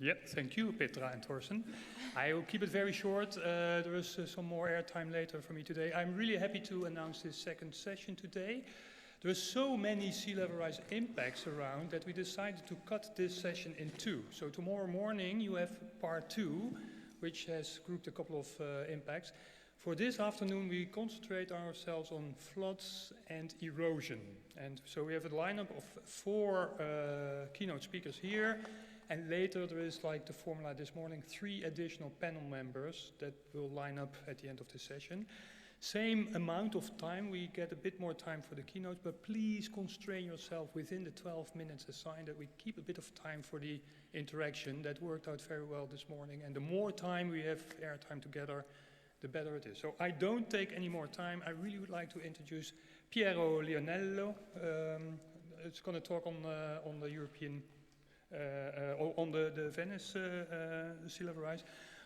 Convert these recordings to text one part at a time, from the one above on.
Yeah, thank you, Petra and Thorsten. I will keep it very short. There is some more airtime later for me today. I'm really happy to announce this second session today. There are so many sea level rise impacts around that we decided to cut this session in two. So tomorrow morning you have part 2, which has grouped a couple of impacts. For this afternoon we concentrate ourselves on floods and erosion. And so we have a lineup of 4 keynote speakers here. And later there is, like the formula this morning, 3 additional panel members that will line up at the end of the session. Same amount of time, we get a bit more time for the keynotes, but please constrain yourself within the 12 minutes assigned, that we keep a bit of time for the interaction. That worked out very well this morning, and the more time we have airtime together, the better it is. So I don't take any more time. I really would like to introduce Piero Lionello. It's going to talk on the European, on the Venice sea level rise.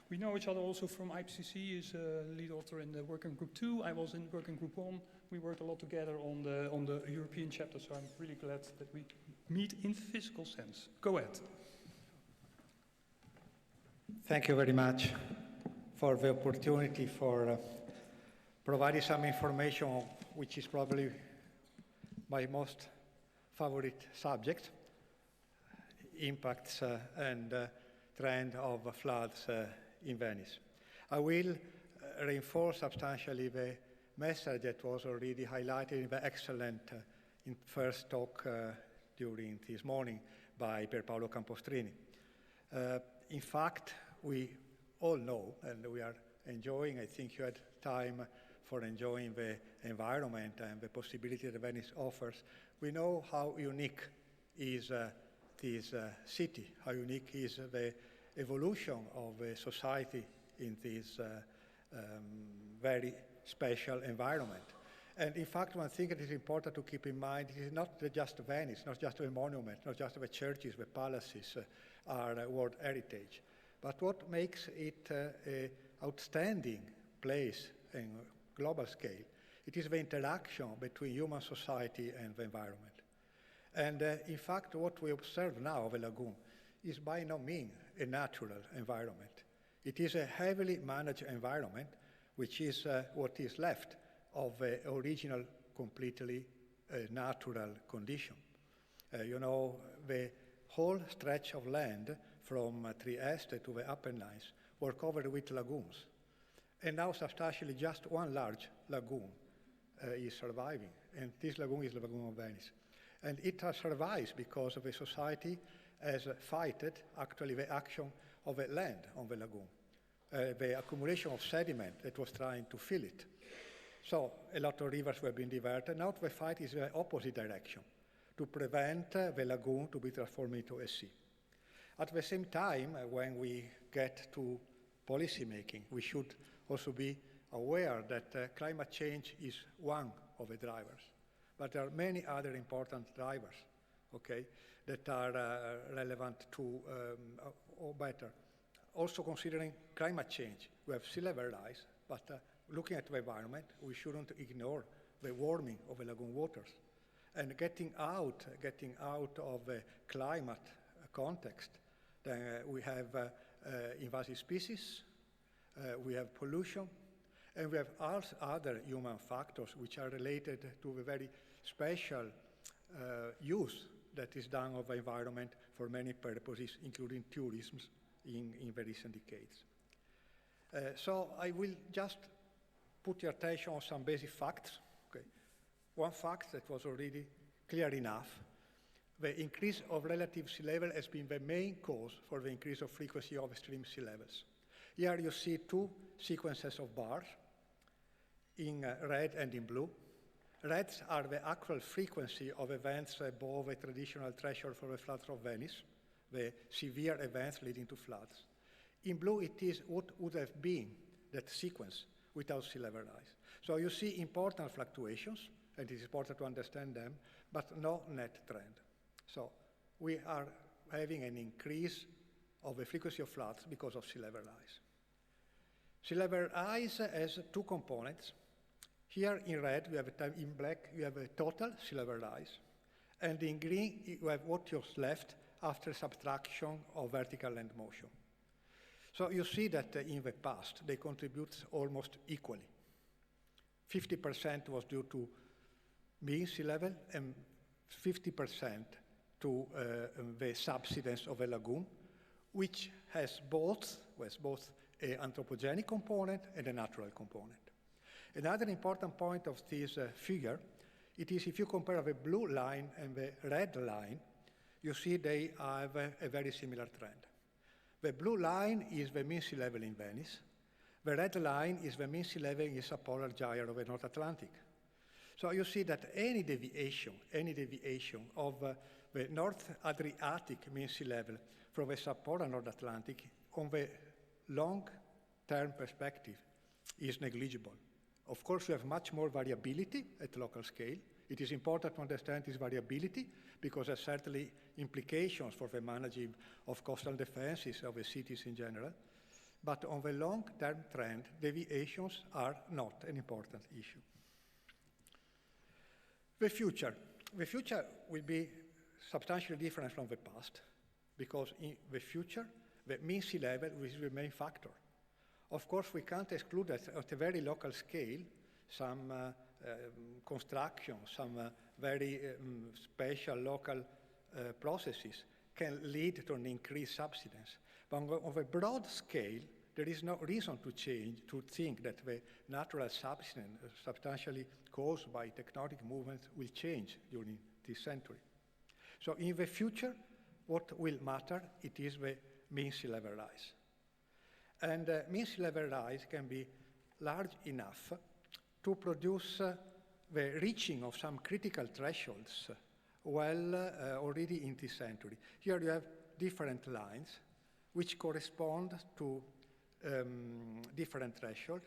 We know each other also from IPCC. He's a lead author in the working group 2. I was in working group 1. We worked a lot together on the European chapter, so I'm really glad that we meet in physical sense. Go ahead. Thank you very much for the opportunity for providing some information, which is probably my most favorite subject, impacts and trend of floods in Venice. I will reinforce substantially the message that was already highlighted in the excellent first talk during this morning by Paula Camus. In fact, we all know, and we are enjoying, I think you had time for enjoying the environment and the possibility that Venice offers. We know how unique is this city, how unique is the evolution of a society in this very special environment. And in fact, one thing that is important to keep in mind is not just Venice, not just the monument, not just the churches, the palaces are World Heritage, but what makes it an outstanding place in global scale, it is the interaction between human society and the environment. And in fact, what we observe now of a lagoon is by no means a natural environment. It is a heavily managed environment, which is what is left of the original completely natural condition. You know, the whole stretch of land from Trieste to the Apennines were covered with lagoons. And now substantially just one large lagoon is surviving, and this lagoon is the Lagoon of Venice. And it survives because of a society has fighted actually the action of the land on the lagoon, the accumulation of sediment that was trying to fill it. So a lot of rivers were being diverted. Now the fight is the opposite direction, to prevent the lagoon to be transformed into a sea. At the same time, when we get to policy making, we should also be aware that climate change is one of the drivers. But there are many other important drivers, okay, that are relevant to, or better. Also considering climate change, we have sea level rise, but looking at the environment, we shouldn't ignore the warming of the lagoon waters. And getting out of the climate context, then we have invasive species, we have pollution, and we have other human factors which are related to the very special use that is done of the environment for many purposes, including tourism in the recent decades. So I will just put your attention on some basic facts. Okay. One fact that was already clear enough, the increase of relative sea level has been the main cause for the increase of frequency of extreme sea levels. Here you see 2 sequences of bars, in red and in blue. Reds are the actual frequency of events above a traditional threshold for the floods of Venice, the severe events leading to floods. In blue, it is what would have been that sequence without sea level rise. So you see important fluctuations, and it is important to understand them, but no net trend. So we are having an increase of the frequency of floods because of sea level rise. Sea level rise has 2 components. Here in red, we have in black, you have a total sea level rise. And in green, you have what is left after subtraction of vertical land motion. So you see that in the past, they contribute almost equally. 50% was due to mean sea level and 50% to the subsidence of a lagoon, which has both an anthropogenic component and a natural component. Another important point of this figure, it is if you compare the blue line and the red line, you see they have a very similar trend. The blue line is the mean sea level in Venice. The red line is the mean sea level in the subpolar gyre of the North Atlantic. So you see that any deviation of the North Adriatic mean sea level from the subpolar North Atlantic on the long-term perspective is negligible. Of course, you have much more variability at local scale. It is important to understand this variability because there's certainly implications for the managing of coastal defenses of the cities in general. But on the long-term trend, deviations are not an important issue. The future will be substantially different from the past because in the future, the mean sea level will be the main factor. Of course, we can't exclude that at a very local scale, some construction, some very special local processes can lead to an increased subsidence. But on a broad scale, there is no reason to think that the natural subsidence substantially caused by tectonic movements will change during this century. So in the future, what will matter, it is the mean sea level rise. And mean sea level rise can be large enough to produce the reaching of some critical thresholds already in this century. Here you have different lines which correspond to different thresholds,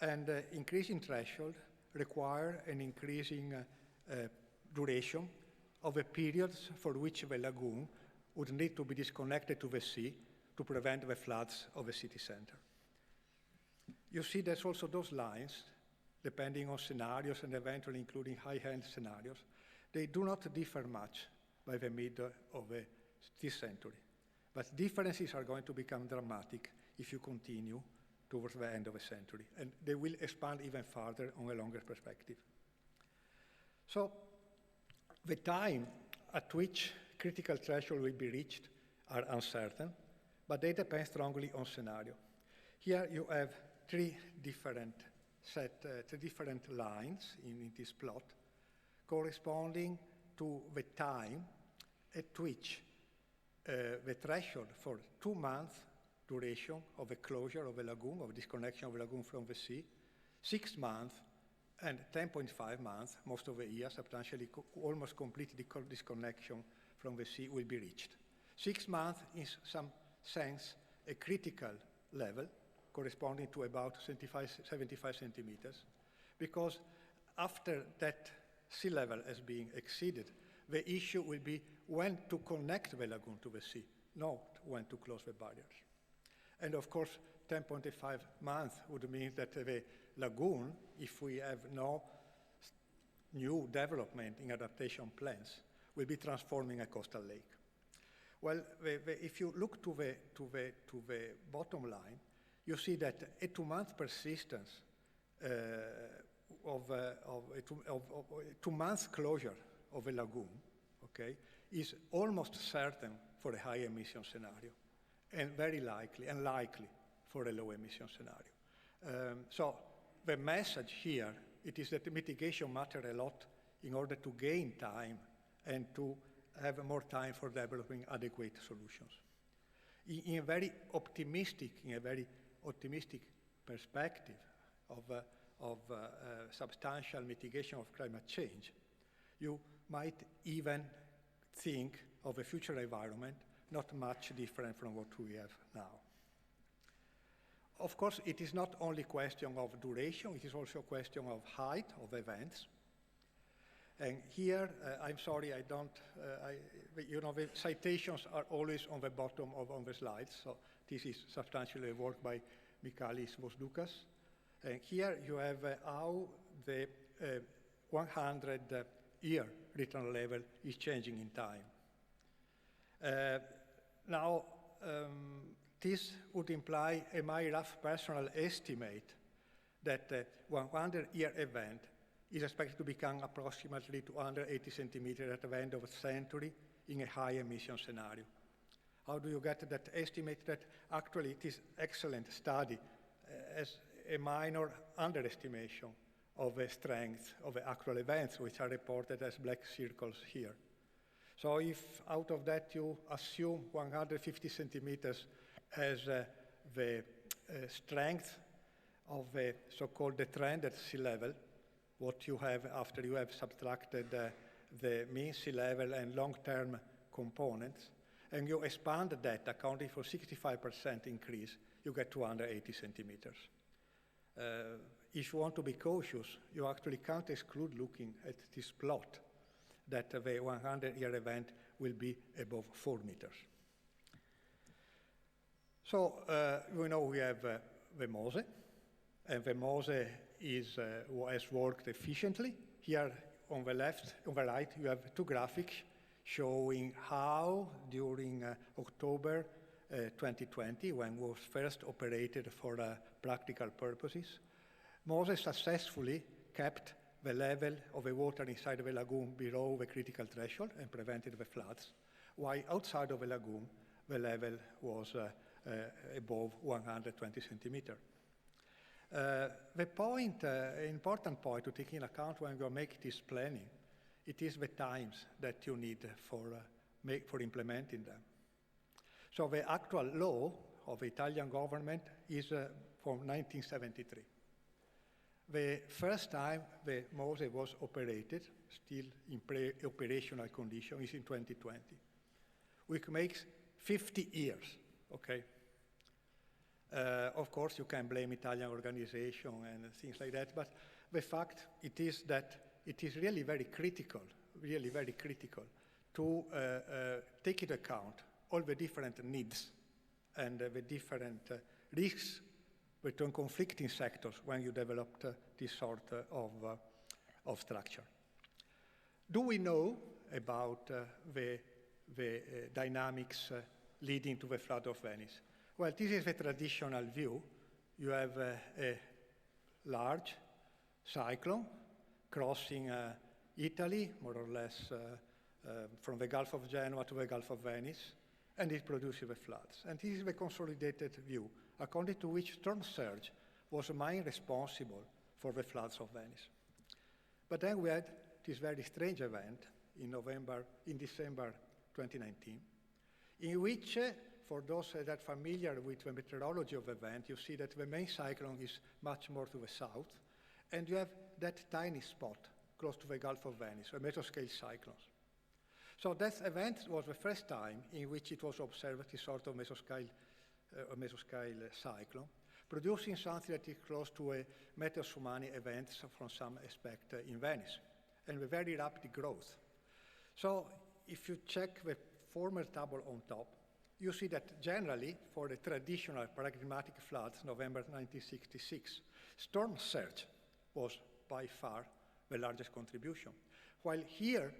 and increasing threshold require an increasing duration of the periods for which the lagoon would need to be disconnected to the sea to prevent the floods of the city center. You see there's also those lines, depending on scenarios and eventually including high-end scenarios, they do not differ much by the mid of this century. But differences are going to become dramatic if you continue towards the end of the century, and they will expand even further on a longer perspective. So the time at which critical threshold will be reached are uncertain, but they depend strongly on scenario. Here you have three different lines in this plot corresponding to the time at which the threshold for 2 months duration of the closure of the lagoon, of disconnection of the lagoon from the sea, 6 months and 10.5 months, most of the year, substantially almost complete disconnection from the sea will be reached. 6 months is some sense a critical level corresponding to about 75 centimeters, because after that sea level has been exceeded, the issue will be when to connect the lagoon to the sea, not when to close the barriers. And of course, 10.5 months would mean that the lagoon, if we have no new development in adaptation plans, will be transforming a coastal lake. Well, if you look to the bottom line, you see that a 2-month persistence of 2 months closure of a lagoon, okay, is almost certain for a high emission scenario, and very likely for a low emission scenario. So the message here, it is that the mitigation matters a lot in order to gain time and to have more time for developing adequate solutions. In a very optimistic perspective of substantial mitigation of climate change, you might even think of a future environment not much different from what we have now. Of course, it is not only a question of duration, it is also a question of height of events. And here, I'm sorry, I don't, the citations are always on the bottom on the slides, so this is substantially work by Michalis Vosdukas. And here you have how the 100-year return level is changing in time. Now, this would imply a my rough personal estimate that 100-year event is expected to become approximately 280 centimeters at the end of the century in a high emission scenario. How do you get that estimate? That actually it is excellent study as a minor underestimation of the strength of the actual events, which are reported as black circles here. So if out of that you assume 150 centimeters as the strength of the so-called the trend at sea level, what you have after you have subtracted the mean sea level and long-term components, and you expand that, accounting for 65% increase, you get 280 centimeters. If you want to be cautious, you actually can't exclude looking at this plot that the 100-year event will be above 4 meters. So we know we have the MOSE, and the MOSE has worked efficiently. Here on the left, on the right, you have two graphics showing how during October 2020, when it was first operated for practical purposes, MOSE successfully kept the level of the water inside the lagoon below the critical threshold and prevented the floods, while outside of the lagoon, the level was above 120 centimeters. The point, important point to take into account when you make this planning, it is the times that you need for implementing them. So the actual law of the Italian government is from 1973. The first time the MOSE was operated, still in pre-operational condition, is in 2020, which makes 50 years, okay? Of course, you can blame Italian organization and things like that, but the fact it is that it is really very critical to take into account all the different needs and the different risks between conflicting sectors when you developed this sort of structure. Do we know about the dynamics leading to the flood of Venice? Well, this is the traditional view. You have a large cyclone crossing Italy, more or less from the Gulf of Genoa to the Gulf of Venice, and it produces the floods. And this is the consolidated view, according to which storm surge was the main responsible for the floods of Venice. But then we had this very strange event in December 2019, in which, for those that are familiar with the meteorology of the event, you see that the main cyclone is much more to the south, and you have that tiny spot close to the Gulf of Venice, a mesoscale cyclone. So that event was the first time in which it was observed this sort of mesoscale cyclone, producing something that is close to a meteor-tsunami event from some aspect in Venice, and with very rapid growth. So if you check the former table on top, you see that generally, for the traditional paradigmatic floods, November 1966, storm surge was by far the largest contribution. While here,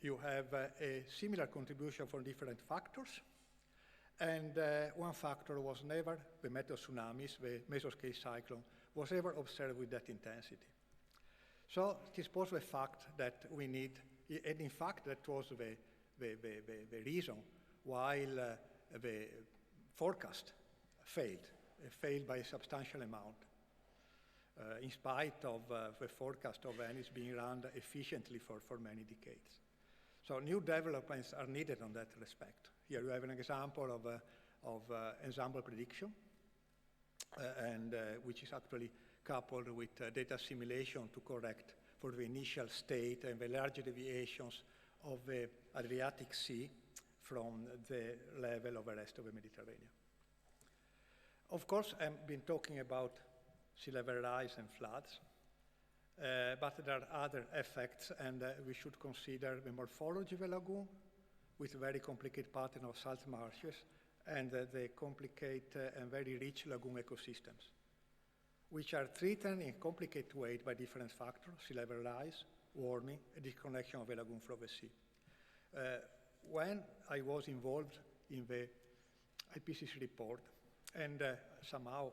you have a similar contribution from different factors, and one factor was never the meteor tsunamis, the mesoscale cyclone, was ever observed with that intensity. So this was the fact that we need, and in fact that was the reason why the forecast failed by a substantial amount, in spite of the forecast of Venice being run efficiently for many decades. So new developments are needed on that respect. Here you have an example of ensemble prediction, and which is actually coupled with data simulation to correct for the initial state and the large deviations of the Adriatic Sea from the level of the rest of the Mediterranean. Of course, I've been talking about sea level rise and floods, but there are other effects, and we should consider the morphology of the lagoon with a very complicated pattern of salt marshes and the complicated and very rich lagoon ecosystems, which are threatened in complicated ways by different factors: sea level rise, warming, and disconnection of the lagoon from the sea. when I was involved in the IPCC report, and somehow,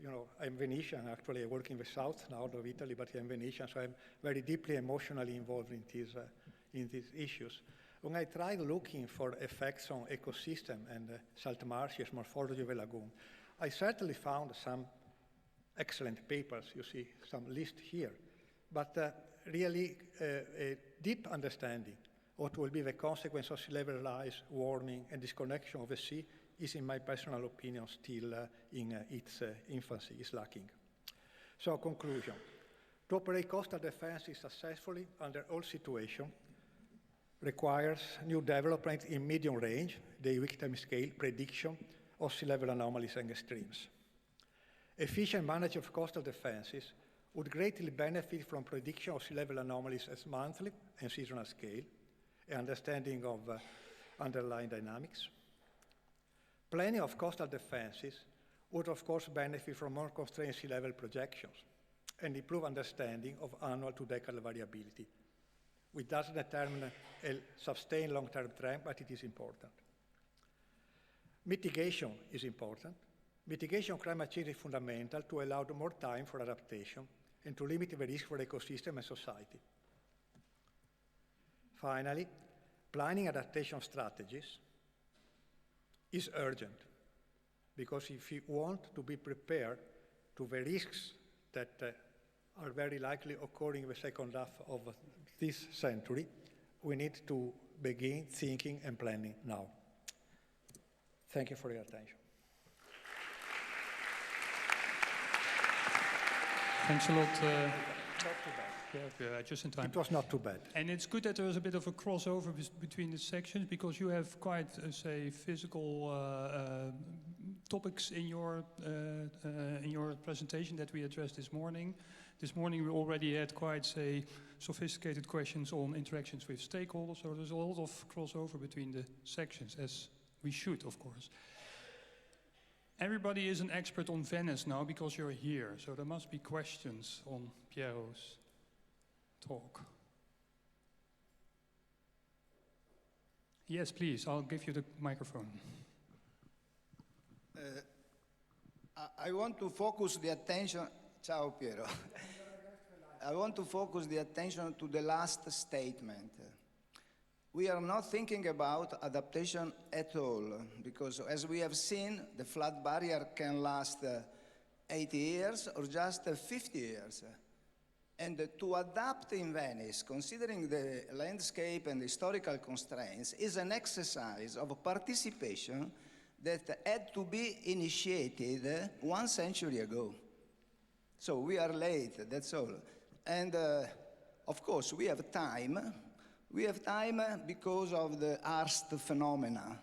you know, I'm Venetian, actually. I work in the south now of Italy, but I'm Venetian, so I'm very deeply emotionally involved in these issues. When I tried looking for effects on ecosystem and salt marshes, morphology of the lagoon, I certainly found some excellent papers. You see some list here, but really a deep understanding what will be the consequence of sea level rise, warming, and disconnection of the sea is, in my personal opinion, still in its infancy, is lacking. So, conclusion. To operate coastal defenses successfully under all situations requires new development in medium range, the weak time scale prediction of sea level anomalies and extremes. Efficient management of coastal defenses would greatly benefit from prediction of sea level anomalies at monthly and seasonal scale, an understanding of underlying dynamics. Planning of coastal defenses would, of course, benefit from more constrained sea level projections and improve understanding of annual to decadal variability, which doesn't determine a sustained long-term trend, but it is important. Mitigation is important. Mitigation of climate change is fundamental to allow more time for adaptation and to limit the risk for ecosystem and society. Finally, planning adaptation strategies is urgent, because if you want to be prepared to the risks that are very likely occurring in the second half of this century, we need to begin thinking and planning now. Thank you for your attention. Thanks a lot. Not too bad. Yeah, just in time. It was not too bad. And it's good that there is a bit of a crossover between the sections, because you have quite, say, physical topics in your presentation that we addressed this morning. This morning we already had quite, say, sophisticated questions on interactions with stakeholders, so there's a lot of crossover between the sections, as we should, of course. Everybody is an expert on Venice now because you're here, so there must be questions on Piero's talk. Yes, please, I'll give you the microphone. I want to focus the attention. Ciao, Piero. I want to focus the attention to the last statement. We are not thinking about adaptation at all, because as we have seen, the flood barrier can last 80 years or just 50 years. And to adapt in Venice, considering the landscape and historical constraints, is an exercise of participation that had to be initiated 1 century ago. So we are late, that's all. And of course, we have time. We have time because of the karst phenomena.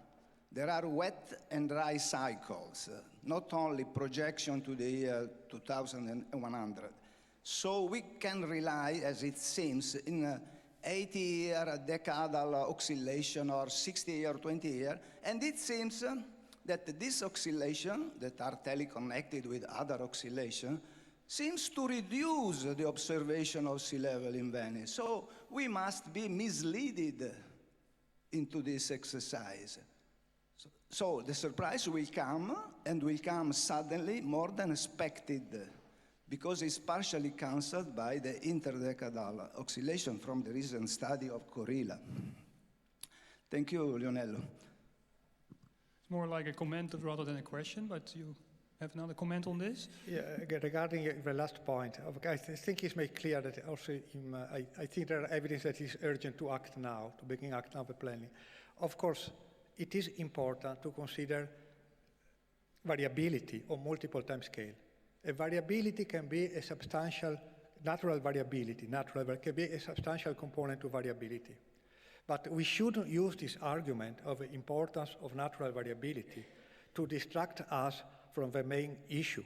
There are wet and dry cycles, not only projection to the year 2100. So we can rely, as it seems, in 80-year decadal oscillation or 60-year, 20-year, and it seems that this oscillation, that are teleconnected with other oscillation, seems to reduce the observation of sea level in Venice. So we must be misled into this exercise. So the surprise will come, and will come suddenly, more than expected, because it's partially cancelled by the interdecadal oscillation from the recent study of Corilla. Thank you, Lionello. It's more like a comment rather than a question, but you have another comment on this? Yeah, regarding the last point, I think it's made clear that also I think there are evidence that it's urgent to act now, to begin act now the planning. Of course, it is important to consider variability on multiple time scale. A variability can be a substantial, natural variability, can be a substantial component to variability. But we shouldn't use this argument of the importance of natural variability to distract us from the main issue.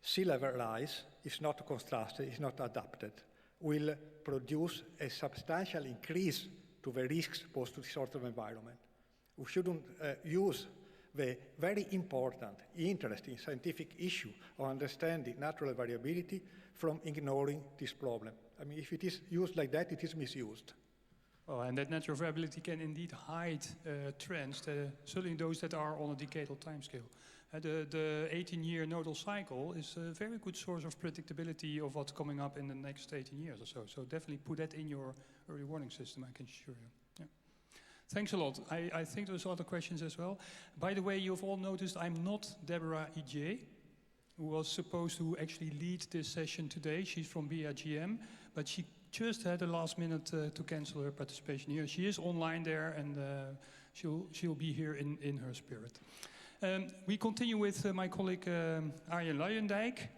Sea level rise is not constructed, is not adapted, will produce a substantial increase to the risks posed to this sort of environment. We shouldn't use the very important, interesting scientific issue of understanding natural variability from ignoring this problem. I mean, if it is used like that, it is misused. Well, and that natural variability can indeed hide trends, certainly those that are on a decadal timescale. The 18-year nodal cycle is a very good source of predictability of what's coming up in the next 18 years or so. So definitely put that in your early warning system, I can assure you. Yeah. Thanks a lot. I think there's other questions as well. By the way, you've all noticed I'm not Deborah Ije, who was supposed to actually lead this session today. She's from BRGM, but she just had the last minute to cancel her participation here. She is online there, and she'll be here in her spirit. We continue with my colleague Arjen Luijendijk.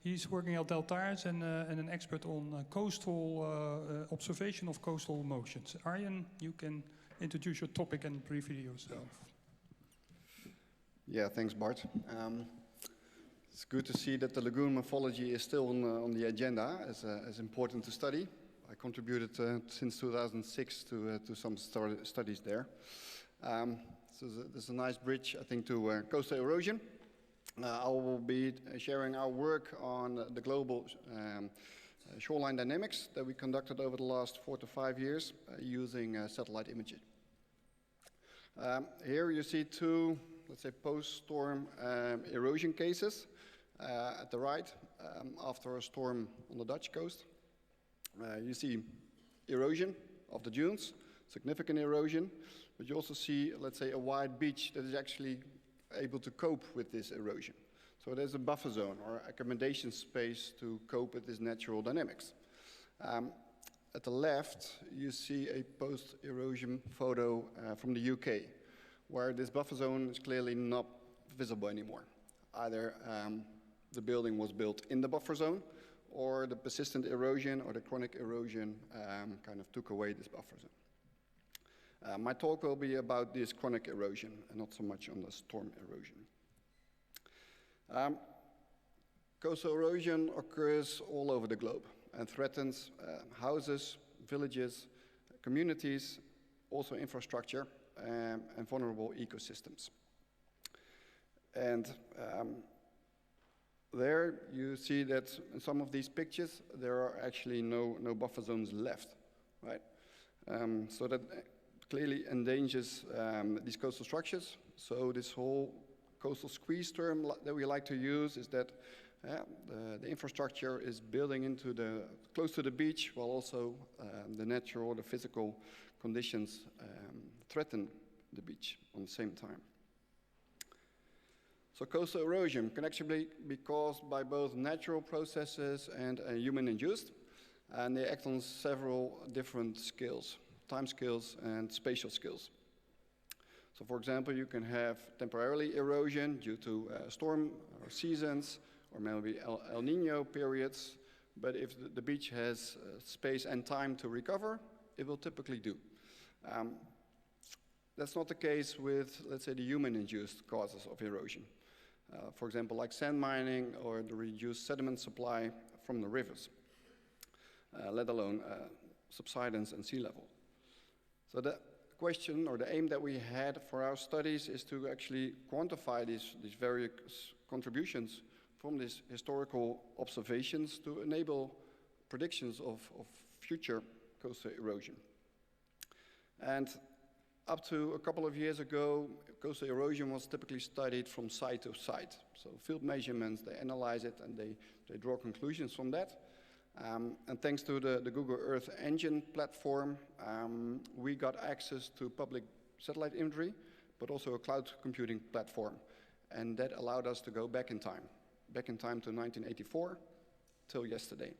He's working at Deltares and an expert on coastal observation of coastal motions. Arjen, you can introduce your topic and briefly yourself. Yeah, thanks, Bart. It's good to see that the lagoon morphology is still on the agenda as important to study. I contributed since 2006 to some studies there. So there's a nice bridge, I think, to coastal erosion. I will be sharing our work on the global shoreline dynamics that we conducted over the last 4 to 5 years using satellite imaging. Here you see two, let's say, post-storm erosion cases. At the right, after a storm on the Dutch coast, you see erosion of the dunes, significant erosion, but you also see, let's say, a wide beach that is actually able to cope with this erosion. So there's a buffer zone or accommodation space to cope with this natural dynamics. At the left, you see a post-erosion photo from the UK, where this buffer zone is clearly not visible anymore. Either the building was built in the buffer zone, or the persistent erosion or the chronic erosion kind of took away this buffer zone. My talk will be about this chronic erosion and not so much on the storm erosion. Coastal erosion occurs all over the globe and threatens houses, villages, communities, also infrastructure, and vulnerable ecosystems. And there you see that in some of these pictures there are actually no buffer zones left, right? So that clearly endangers these coastal structures. So this whole coastal squeeze term that we like to use is that the infrastructure is building into close to the beach, while also the natural, the physical conditions threaten the beach on the same time. So coastal erosion can actually be caused by both natural processes and human-induced, and they act on several different scales, time scales and spatial scales. So for example, you can have temporarily erosion due to storm or seasons, or maybe El Nino periods, but if the beach has space and time to recover, it will typically do. That's not the case with, let's say, the human-induced causes of erosion. For example, like sand mining or the reduced sediment supply from the rivers, let alone subsidence and sea level. So the question or the aim that we had for our studies is to actually quantify these various contributions from these historical observations to enable predictions of future coastal erosion. And up to a couple of years ago, coastal erosion was typically studied from site to site. So field measurements, they analyze it and they draw conclusions from that. And thanks to the Google Earth Engine platform, we got access to public satellite imagery, but also a cloud computing platform. And that allowed us to go back in time to 1984 till yesterday,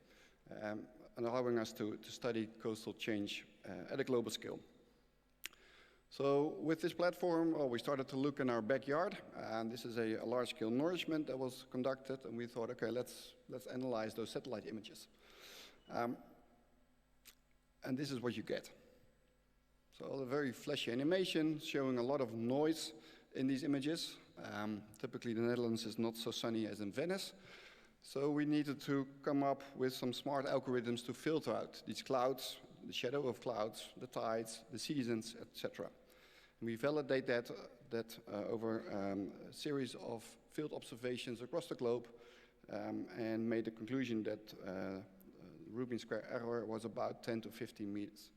and allowing us to study coastal change at a global scale. So with this platform, we started to look in our backyard, and this is a large-scale nourishment that was conducted, and we thought, okay, let's analyze those satellite images. And this is what you get. So a very flashy animation showing a lot of noise in these images. Typically the Netherlands is not so sunny as in Venice, so we needed to come up with some smart algorithms to filter out these clouds, the shadow of clouds, the tides, the seasons, etc. And we validate that over a series of field observations across the globe, and made the conclusion that Rubin square error was about 10 to 15 meters.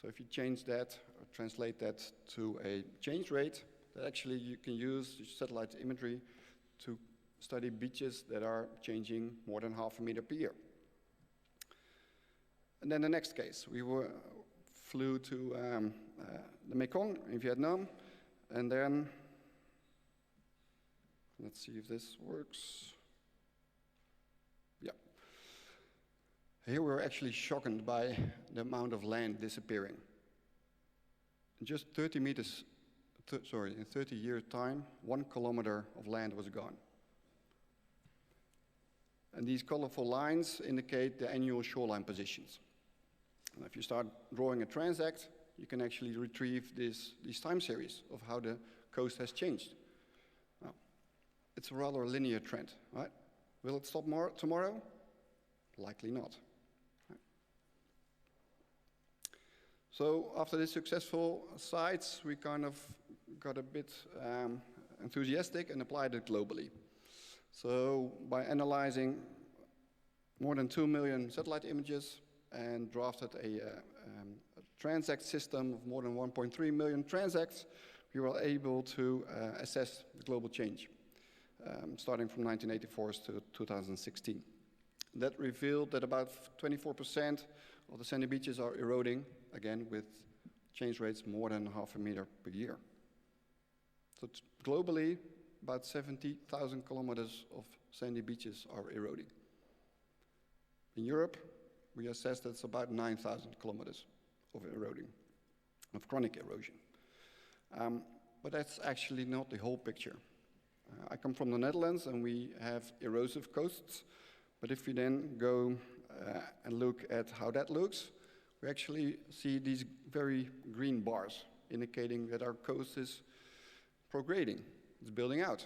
So if you change that, or translate that to a change rate, that actually you can use satellite imagery to study beaches that are changing more than 0.5 meter per year. And then the next case, we flew to the Mekong in Vietnam, and then, let's see if this works. Yeah. Here we're actually shocked by the amount of land disappearing. In just 30 meters, in 30 years' time, 1 kilometer of land was gone. And these colorful lines indicate the annual shoreline positions. And if you start drawing a transect, you can actually retrieve these time series of how the coast has changed. Now, it's a rather linear trend, right? Will it stop tomorrow? Likely not. Right? So after these successful sites, we kind of got a bit enthusiastic and applied it globally. So by analyzing more than 2 million satellite images and drafted a transect system of more than 1.3 million transects, we were able to assess the global change, starting from 1984 to 2016. That revealed that about 24% of the sandy beaches are eroding, again with change rates more than 0.5 meter per year. So globally, about 70,000 kilometers of sandy beaches are eroding. In Europe, we assessed that it's about 9,000 kilometers of eroding, of chronic erosion. But that's actually not the whole picture. I come from the Netherlands, and we have erosive coasts. But if we then go and look at how that looks, we actually see these very green bars indicating that our coast is prograding. It's building out.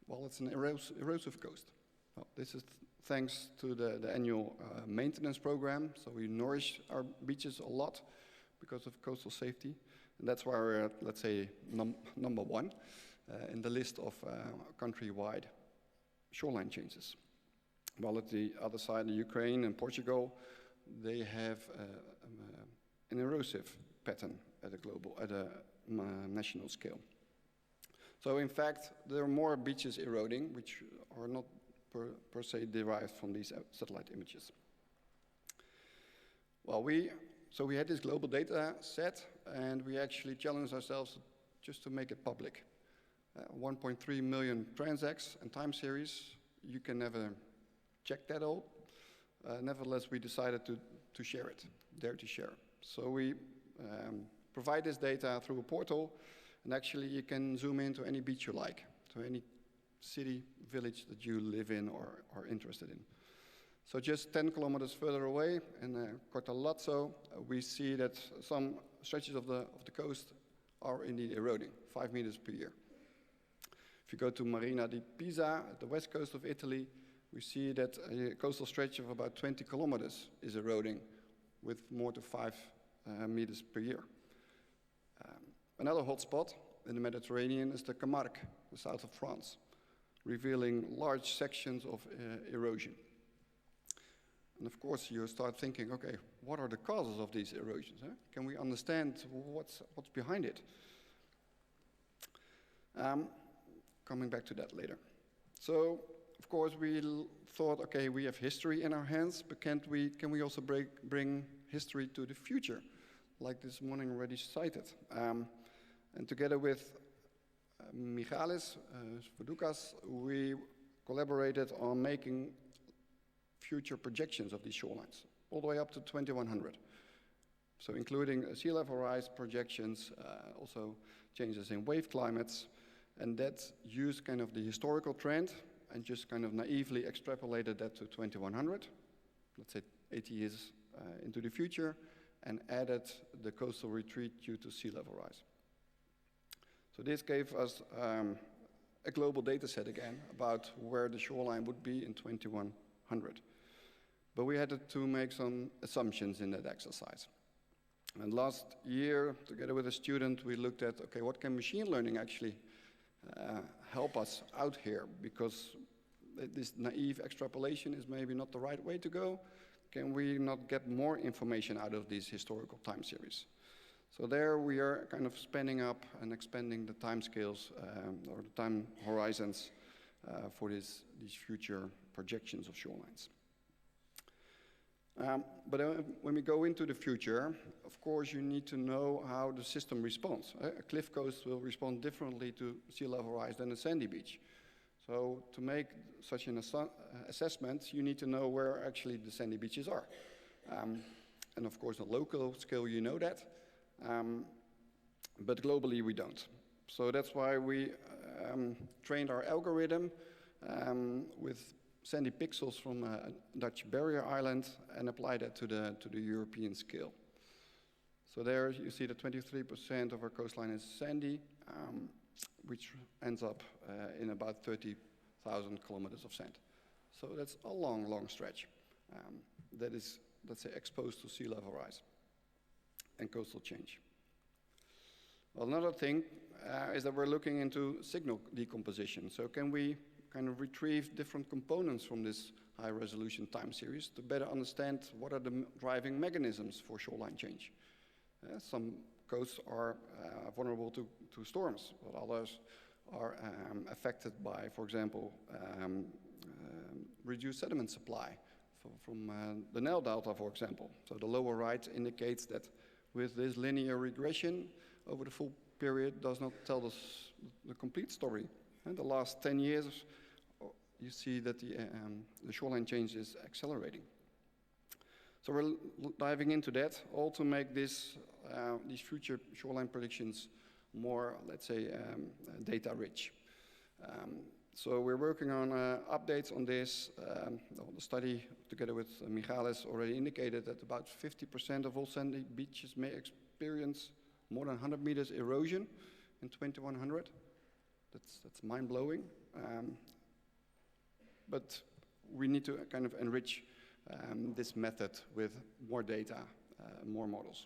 Well, it's an erosive coast. Well, this is thanks to the annual maintenance program. So we nourish our beaches a lot because of coastal safety. And that's why we're at, let's say, number one in the list of countrywide shoreline changes. While at the other side, the Ukraine and Portugal, they have an erosive pattern at a national scale. So in fact, there are more beaches eroding, which are not per se derived from these satellite images. Well, we had this global data set, and we actually challenged ourselves just to make it public. 1.3 million transects and time series, you can never check that all. Nevertheless, we decided to share it, dare to share. So we provide this data through a portal, and actually you can zoom into any beach you like, to any city, village that you live in or are interested in. So just 10 kilometers further away in Cortolazzo, we see that some stretches of the coast are indeed eroding, 5 meters per year. If you go to Marina di Pisa, at the west coast of Italy, we see that a coastal stretch of about 20 kilometers is eroding with more than 5 meters per year. Another hotspot in the Mediterranean is the Camargue, the south of France, revealing large sections of erosion. And of course, you start thinking, okay, what are the causes of these erosions? Huh? Can we understand what's behind it? Coming back to that later. So, of course, we thought, okay, we have history in our hands, but can we also bring history to the future, like this morning already cited? And together with Michalis Voudoukas, we collaborated on making future projections of these shorelines, all the way up to 2100. So including sea level rise projections, also changes in wave climates, and that used kind of the historical trend and just kind of naively extrapolated that to 2100, let's say 80 years into the future, and added the coastal retreat due to sea level rise. So this gave us a global data set again about where the shoreline would be in 2100. But we had to make some assumptions in that exercise. And last year, together with a student, we looked at, okay, what can machine learning actually help us out here? Because this naive extrapolation is maybe not the right way to go. can we not get more information out of these historical time series? So there we are kind of spanning up and expanding the time scales or the time horizons for these future projections of shorelines. But when we go into the future, of course, you need to know how the system responds. A cliff coast will respond differently to sea level rise than a sandy beach. So to make such an assessment, you need to know where actually the sandy beaches are. And of course, on local scale, you know that. But globally, we don't. So that's why we trained our algorithm with sandy pixels from a Dutch barrier island and applied that to the European scale. So there you see that 23% of our coastline is sandy, which ends up in about 30,000 kilometers of sand. So that's a long, long stretch that is, let's say, exposed to sea level rise and coastal change. Well, another thing is that we're looking into signal decomposition. So can we kind of retrieve different components from this high resolution time series to better understand what are the driving mechanisms for shoreline change? Some coasts are vulnerable to storms, while others are affected by, for example, reduced sediment supply from the Nile Delta, for example. So the lower right indicates that with this linear regression over the full period does not tell us the complete story. And the last 10 years, you see that the shoreline change is accelerating. So we're diving into that, all to make these future shoreline predictions more, let's say, data rich. So we're working on updates on this. The study, together with Michalis, already indicated that about 50% of all sandy beaches may experience more than 100 meters erosion in 2100. That's mind-blowing. But we need to kind of enrich this method with more data, more models.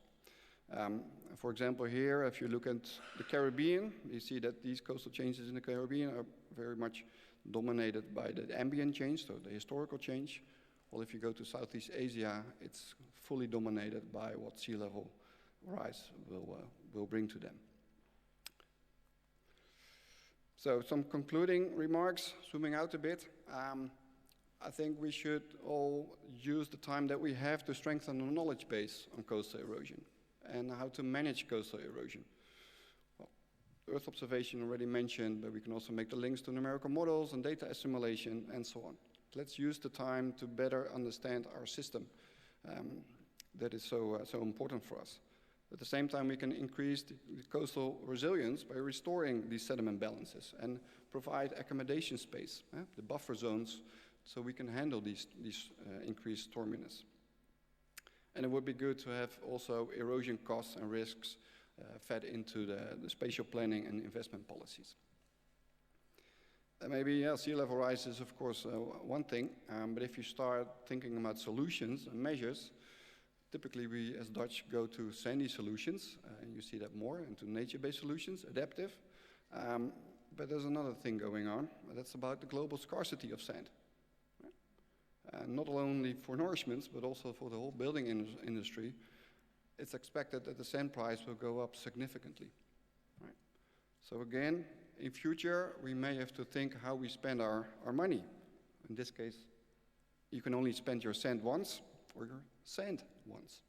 For example, here, if you look at the Caribbean, you see that these coastal changes in the Caribbean are very much dominated by the ambient change, so the historical change. Well, if you go to Southeast Asia, it's fully dominated by what sea level rise will bring to them. So some concluding remarks, zooming out a bit. I think we should all use the time that we have to strengthen the knowledge base on coastal erosion and how to manage coastal erosion. Well, Earth observation already mentioned, but we can also make the links to numerical models and data assimilation and so on. Let's use the time to better understand our system that is so important for us. At the same time, we can increase the coastal resilience by restoring these sediment balances and provide accommodation space, the buffer zones, so we can handle these increased storminess. And it would be good to have also erosion costs and risks fed into the spatial planning and investment policies. Maybe sea level rise is, of course, one thing, but if you start thinking about solutions and measures, typically we as Dutch go to sandy solutions, and you see that more, and to nature-based solutions, adaptive. But there's another thing going on, that's about the global scarcity of sand. Not only for nourishments, but also for the whole building industry, it's expected that the sand price will go up significantly. Right? So again, in future, we may have to think how we spend our money. In this case, you can only spend your sand once, or your sand once.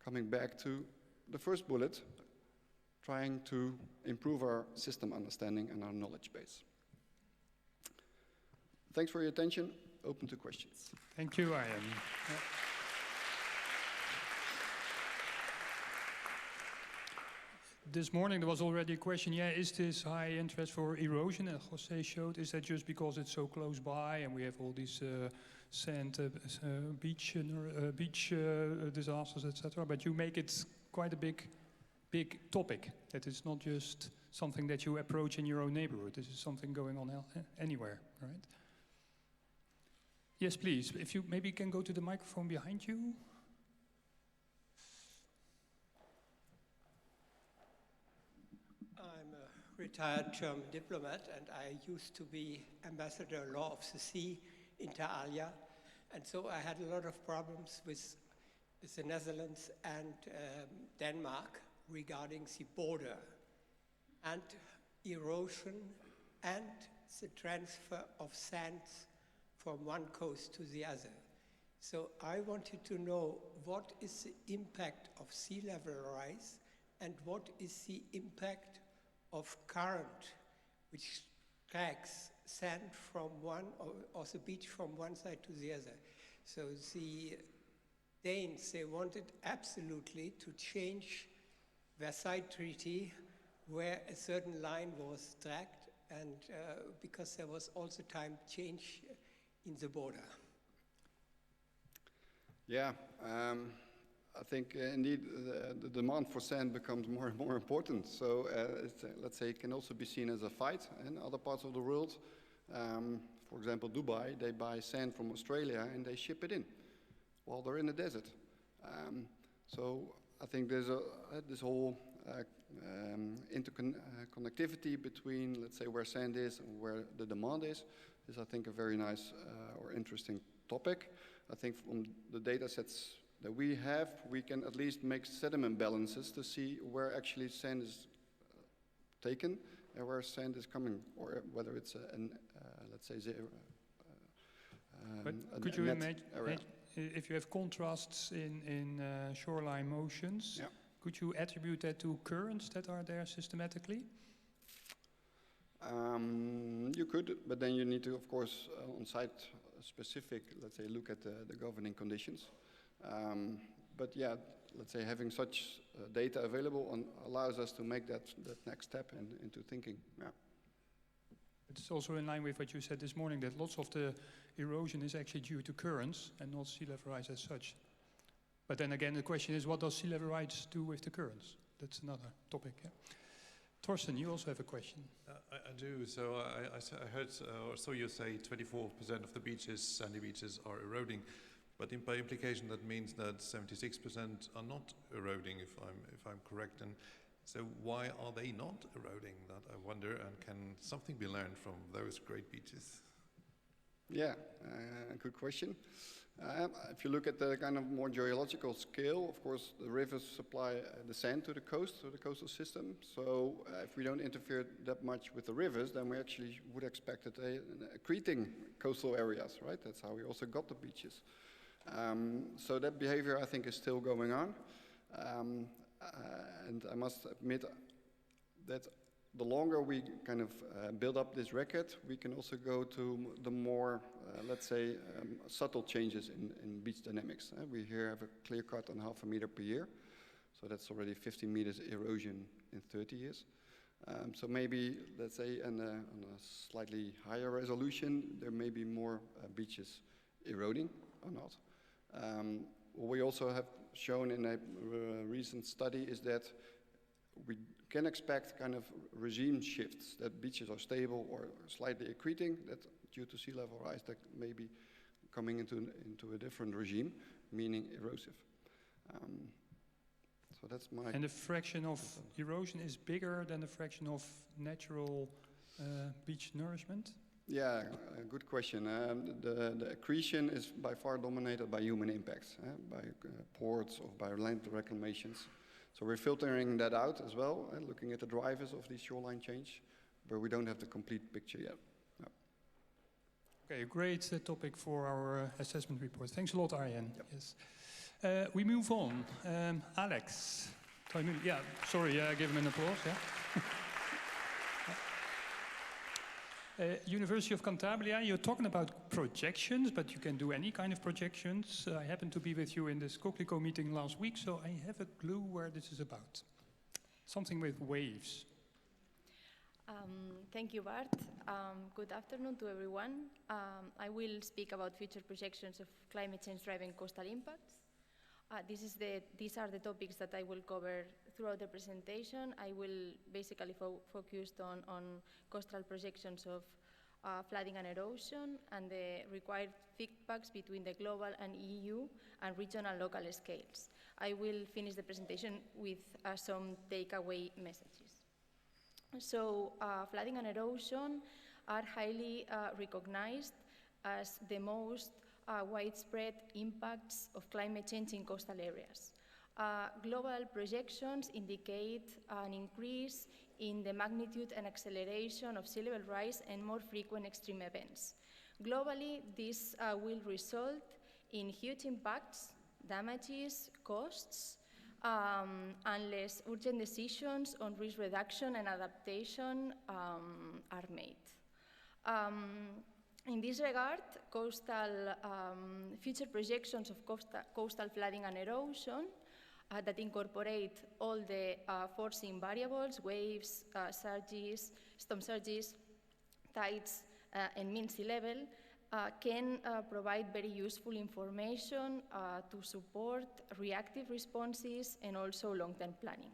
Coming back to the first bullet, trying to improve our system understanding and our knowledge base. Thanks for your attention. Open to questions. Thank you, Arjen. Yeah. This morning there was already a question, is this high interest for erosion, as Jose showed, is that just because it's so close by and we have all these sand beach disasters, etc. But you make it quite a big topic, that it's not just something that you approach in your own neighborhood. This is something going on anywhere, right? Yes, please. If you maybe can go to the microphone behind you. I'm a retired German diplomat, and I used to be ambassador law of the sea inter alia And so I had a lot of problems with the Netherlands and Denmark regarding the border and erosion and the transfer of sands from one coast to the other. So I wanted to know what is the impact of sea level rise and what is the impact of current, which drags sand from one or the beach from one side to the other. So the Danes, they wanted absolutely to change Versailles Treaty where a certain line was dragged, and because there was also time change in the border. Yeah, I think indeed the demand for sand becomes more and more important. So let's say it can also be seen as a fight in other parts of the world. For example, Dubai, they buy sand from Australia and they ship it in while they're in the desert. So I think there's this whole interconnectivity between, let's say, where sand is and where the demand is I think a very nice or interesting topic. I think from the data sets that we have, we can at least make sediment balances to see where actually sand is taken and where sand is coming, or whether it's let's say zero. But could you imagine if you have contrasts in shoreline motions? Yeah. Could you attribute that to currents that are there systematically? You could, but then you need to, of course, on site specific, let's say, look at the governing conditions. But yeah, let's say having such data available allows us to make that next step into thinking. Yeah. It's also in line with what you said this morning, that lots of the erosion is actually due to currents and not sea level rise as such. But then again, the question is, what does sea level rise do with the currents? That's another topic. Yeah. Thorsten, you also have a question. I do. So I heard or saw you say 24% of the beaches, sandy beaches, are eroding, but by implication that means that 76% are not eroding, if I'm correct. And so why are they not eroding? That I wonder. And can something be learned from those great beaches? Yeah, good question. If you look at the kind of more geological scale, of course, the rivers supply the sand to the coastal system. So if we don't interfere that much with the rivers, then we actually would expect accreting coastal areas, right? That's how we also got the beaches. So that behavior, I think, is still going on. And I must admit that the longer we kind of build up this record, we can also go to the more, let's say, subtle changes in beach dynamics. We here have a clear cut on 0.5 meter per year. So that's already 50 meters erosion in 30 years. So maybe, let's say, on a slightly higher resolution, there may be more beaches eroding or not. What we also have shown in a recent study is that we can expect kind of regime shifts, that beaches are stable or slightly accreting, that due to sea level rise, that may be coming into a different regime, meaning erosive. So that's my... And the fraction of erosion is bigger than the fraction of natural beach nourishment? Yeah, good question. The accretion is by far dominated by human impacts, by ports or by land reclamations. So we're filtering that out as well, looking at the drivers of the shoreline change, but we don't have the complete picture yet. No. Okay, a great topic for our assessment report. Thanks a lot, Arjen. Yep. Yes. We move on. Alex Toimil. Yeah, sorry, give him an applause. Yeah. University of Cantabria, you're talking about projections, but you can do any kind of projections. I happened to be with you in this Coquelicot meeting last week, so I have a clue where this is about. Something with waves. Thank you, Bart. Good afternoon to everyone. I will speak about future projections of climate change driving coastal impacts. These are the topics that I will cover throughout the presentation. I will basically focus on coastal projections of flooding and erosion and the required feedbacks between the global and EU and regional and local scales. I will finish the presentation with some takeaway messages. So flooding and erosion are highly recognized as the most widespread impacts of climate change in coastal areas. Global projections indicate an increase in the magnitude and acceleration of sea level rise and more frequent extreme events. Globally, this will result in huge impacts, damages, costs, unless urgent decisions on risk reduction and adaptation are made. In this regard, future projections of coastal flooding and erosion that incorporate all the forcing variables, waves, surges, storm surges, tides, and mean sea level, can provide very useful information to support reactive responses and also long-term planning.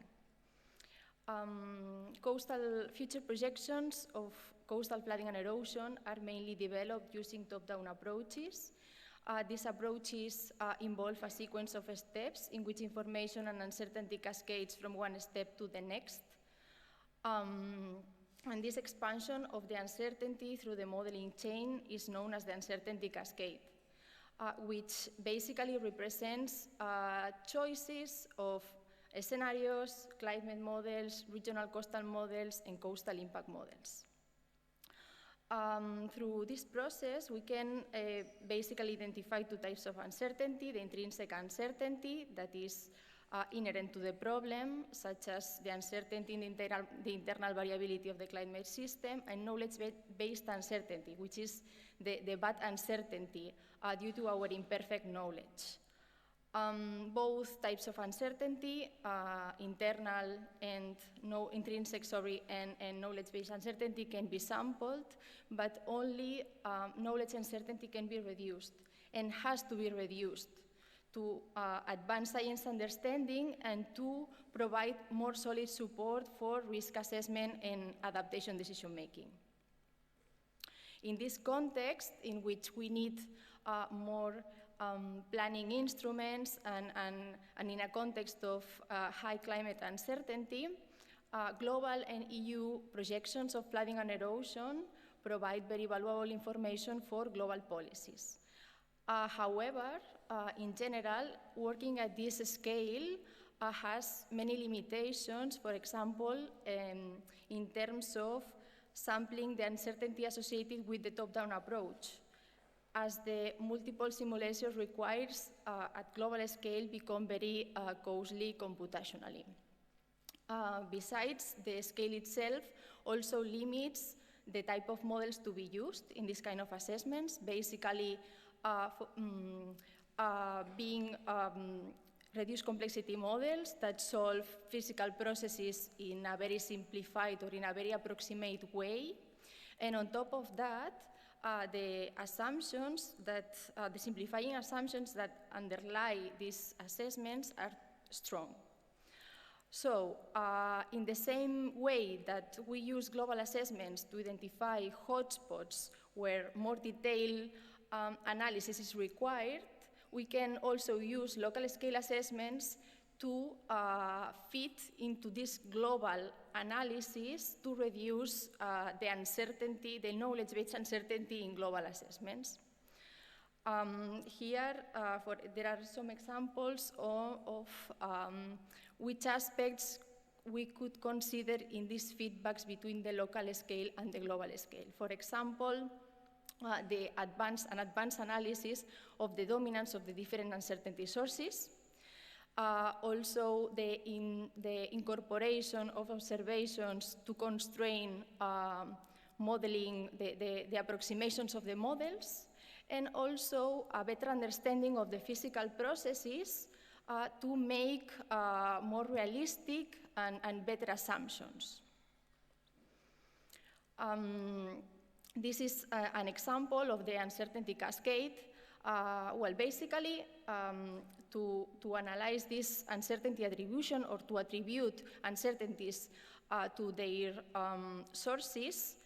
Future projections of coastal flooding and erosion are mainly developed using top-down approaches. These approaches involve a sequence of steps in which information and uncertainty cascades from one step to the next. And this expansion of the uncertainty through the modeling chain is known as the uncertainty cascade, which basically represents choices of scenarios, climate models, regional coastal models, and coastal impact models. Through this process, we can basically identify two types of uncertainty: the intrinsic uncertainty that is inherent to the problem, such as the uncertainty in the internal variability of the climate system, and knowledge-based uncertainty, which is the bad uncertainty due to our imperfect knowledge. Both types of uncertainty, internal and intrinsic, and knowledge-based uncertainty can be sampled, but only knowledge uncertainty can be reduced and has to be reduced to advance science understanding and to provide more solid support for risk assessment and adaptation decision making. In this context, in which we need more planning instruments and in a context of high climate uncertainty, global and EU projections of flooding and erosion provide very valuable information for global policies. However, in general, working at this scale has many limitations, for example, in terms of sampling the uncertainty associated with the top-down approach, as the multiple simulations requires at global scale become very costly computationally. Besides, the scale itself also limits the type of models to be used in this kind of assessments, basically being reduced complexity models that solve physical processes in a very simplified or in a very approximate way. And on top of that, the assumptions that, the simplifying assumptions that underlie these assessments are strong. So, in the same way that we use global assessments to identify hotspots where more detailed analysis is required, we can also use local scale assessments to fit into this global analysis to reduce the uncertainty, the knowledge-based uncertainty in global assessments. Here, there are some examples of which aspects we could consider in these feedbacks between the local scale and the global scale. For example, an advanced analysis of the dominance of the different uncertainty sources. Also, the incorporation of observations to constrain modeling, the approximations of the models, and also a better understanding of the physical processes to make more realistic and better assumptions. This is an example of the uncertainty cascade. Well, basically, to analyze this uncertainty attribution or to attribute uncertainties to their sources,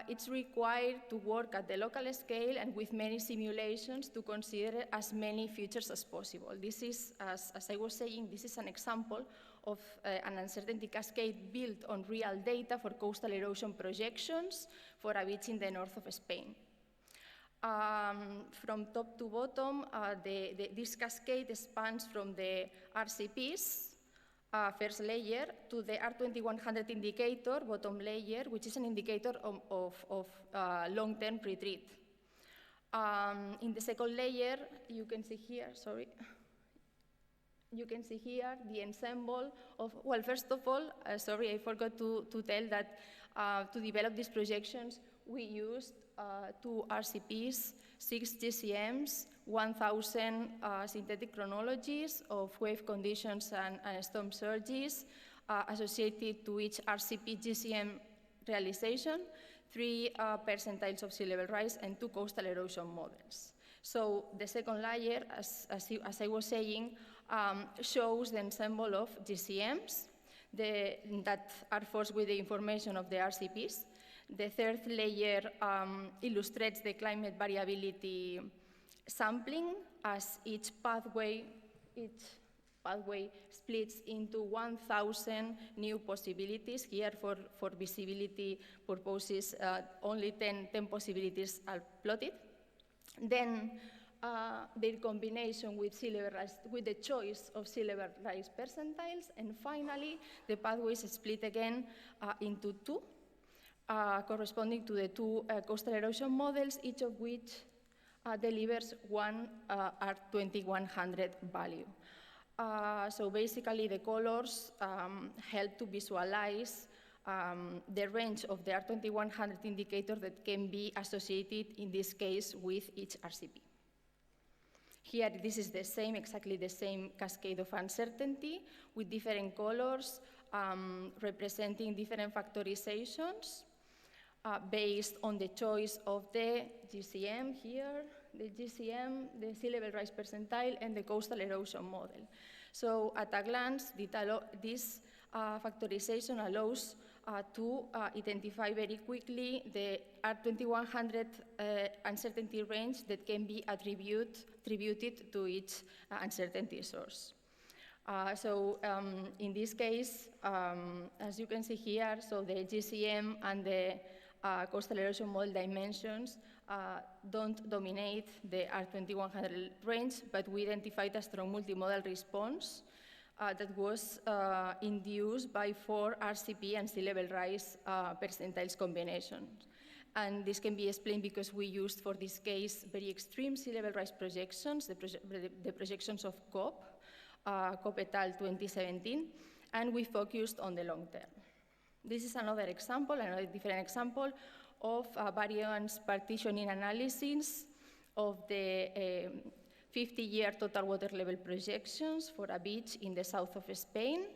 it's required to work at the local scale and with many simulations to consider as many features as possible. This is, as I was saying, this is an example of an uncertainty cascade built on real data for coastal erosion projections for a beach in the north of Spain. From top to bottom, this cascade spans from the RCPs, first layer, to the R2100 indicator, bottom layer, which is an indicator of long-term retreat. In the second layer, you can see here, sorry. You can see here the ensemble of, well, first of all, sorry, I forgot to tell that to develop these projections, we used 2 RCPs, 6 GCMs, 1,000 synthetic chronologies of wave conditions and storm surges associated to each RCP GCM realization, 3 percentiles of sea level rise, and 2 coastal erosion models. So the second layer, as I was saying, shows the ensemble of GCMs that are forced with the information of the RCPs. The third layer illustrates the climate variability sampling as each pathway splits into 1,000 new possibilities. Here, for visibility purposes, only 10 possibilities are plotted. Then their combination with sea level rise, with the choice of sea level rise percentiles, and finally, the pathways split again into 2, corresponding to the 2 coastal erosion models, each of which delivers 1 R2100 value. So basically, the colors help to visualize the range of the R2100 indicator that can be associated, in this case, with each RCP. Here, this is the same, exactly the same cascade of uncertainty with different colors representing different factorizations based on the choice of the GCM here, the GCM, the sea level rise percentile, and the coastal erosion model. So at a glance, this factorization allows to identify very quickly the R2100 uncertainty range that can be attributed to each uncertainty source. In this case, as you can see here, so the GCM and the coastal erosion model dimensions don't dominate the R2100 range, but we identified a strong multimodal response that was induced by 4 RCP and sea level rise percentiles combinations. And this can be explained because we used, for this case, very extreme sea level rise projections, the projections of COP et al. 2017, and we focused on the long term. This is another example, another different example of variance partitioning analysis of the 50-year total water level projections for a beach in the south of Spain.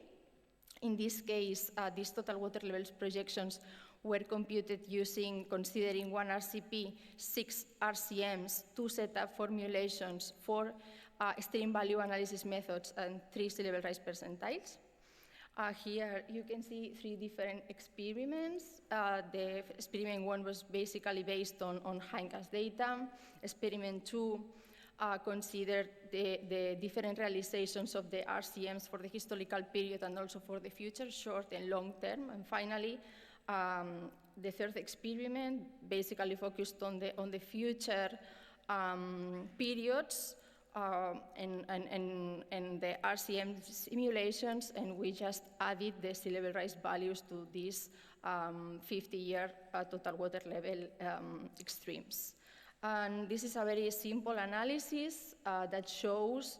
In this case, these total water levels projections were computed considering 1 RCP, 6 RCMs, 2 setup formulations, 4 extreme value analysis methods, and 3 sea level rise percentiles. Here you can see 3 different experiments. The experiment 1 was basically based on hindcast data. Experiment 2 considered the different realizations of the RCMs for the historical period and also for the future, short and long term. And finally, the third experiment basically focused on the future periods and the RCM simulations, and we just added the sea level rise values to these 50-year total water level extremes. And this is a very simple analysis that shows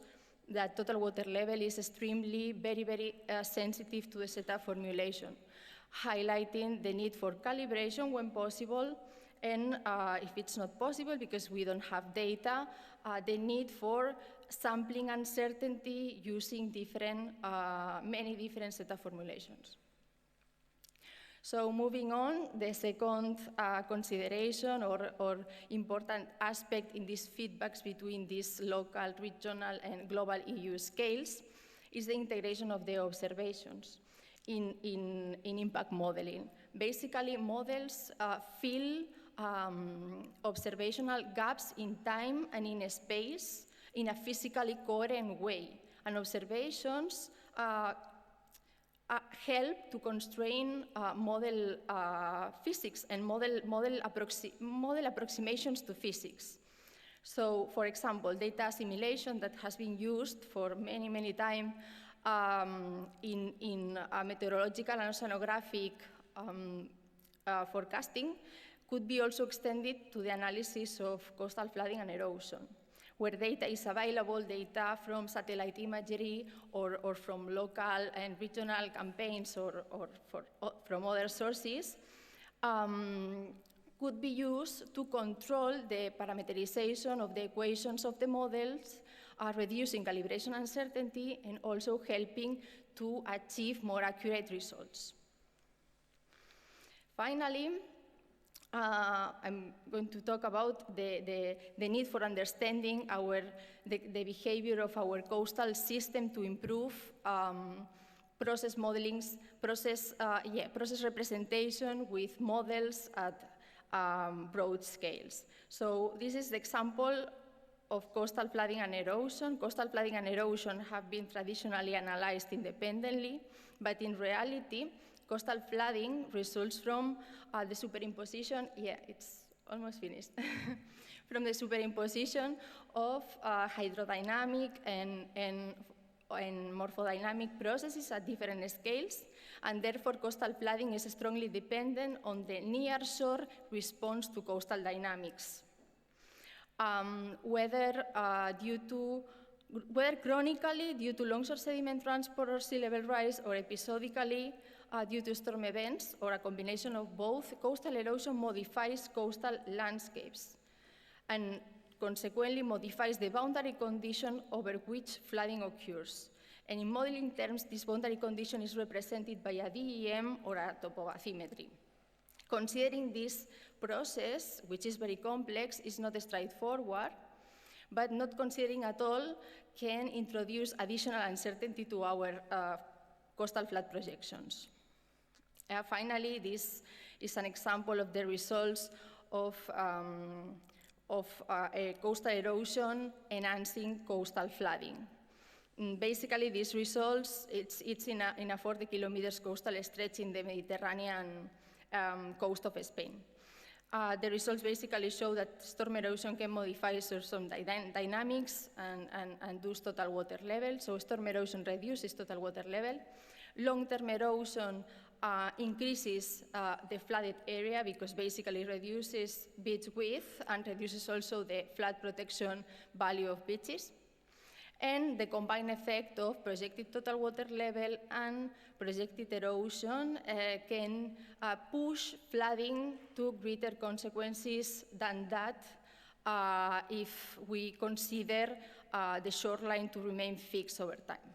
that total water level is extremely, very sensitive to the setup formulation, highlighting the need for calibration when possible, and if it's not possible because we don't have data, the need for sampling uncertainty using many different setup formulations. So moving on, the second consideration or important aspect in these feedbacks between these local, regional, and global EU scales is the integration of the observations in impact modeling. Basically, models fill observational gaps in time and in space in a physically coherent way. And observations help to constrain model physics and model approximations to physics. So, for example, data assimilation that has been used for many time in meteorological and oceanographic forecasting could be also extended to the analysis of coastal flooding and erosion, where data is available, data from satellite imagery or from local and regional campaigns or from other sources, could be used to control the parameterization of the equations of the models, reducing calibration uncertainty, and also helping to achieve more accurate results. Finally, I'm going to talk about the need for understanding the behavior of our coastal system to improve process modeling, process representation with models at broad scales. So this is the example of coastal flooding and erosion. Coastal flooding and erosion have been traditionally analyzed independently, but in reality, coastal flooding results from the superimposition, it's almost finished, from the superimposition of hydrodynamic and morphodynamic processes at different scales, and therefore coastal flooding is strongly dependent on the nearshore response to coastal dynamics. Whether chronically due to longshore sediment transport or sea level rise, or episodically due to storm events, or a combination of both, coastal erosion modifies coastal landscapes and consequently modifies the boundary condition over which flooding occurs. And in modeling terms, this boundary condition is represented by a DEM or a topobathymetry. Considering this process, which is very complex, is not straightforward, but not considering at all can introduce additional uncertainty to our coastal flood projections. Finally, this is an example of the results of coastal erosion enhancing coastal flooding. Basically, these results, it's in a 40 kilometers coastal stretch in the Mediterranean coast of Spain. The results basically show that storm erosion can modify some dynamics and reduce total water level. So storm erosion reduces total water level. Long-term erosion increases the flooded area because basically reduces beach width and reduces also the flood protection value of beaches. And the combined effect of projected total water level and projected erosion can push flooding to greater consequences than that if we consider the shoreline to remain fixed over time.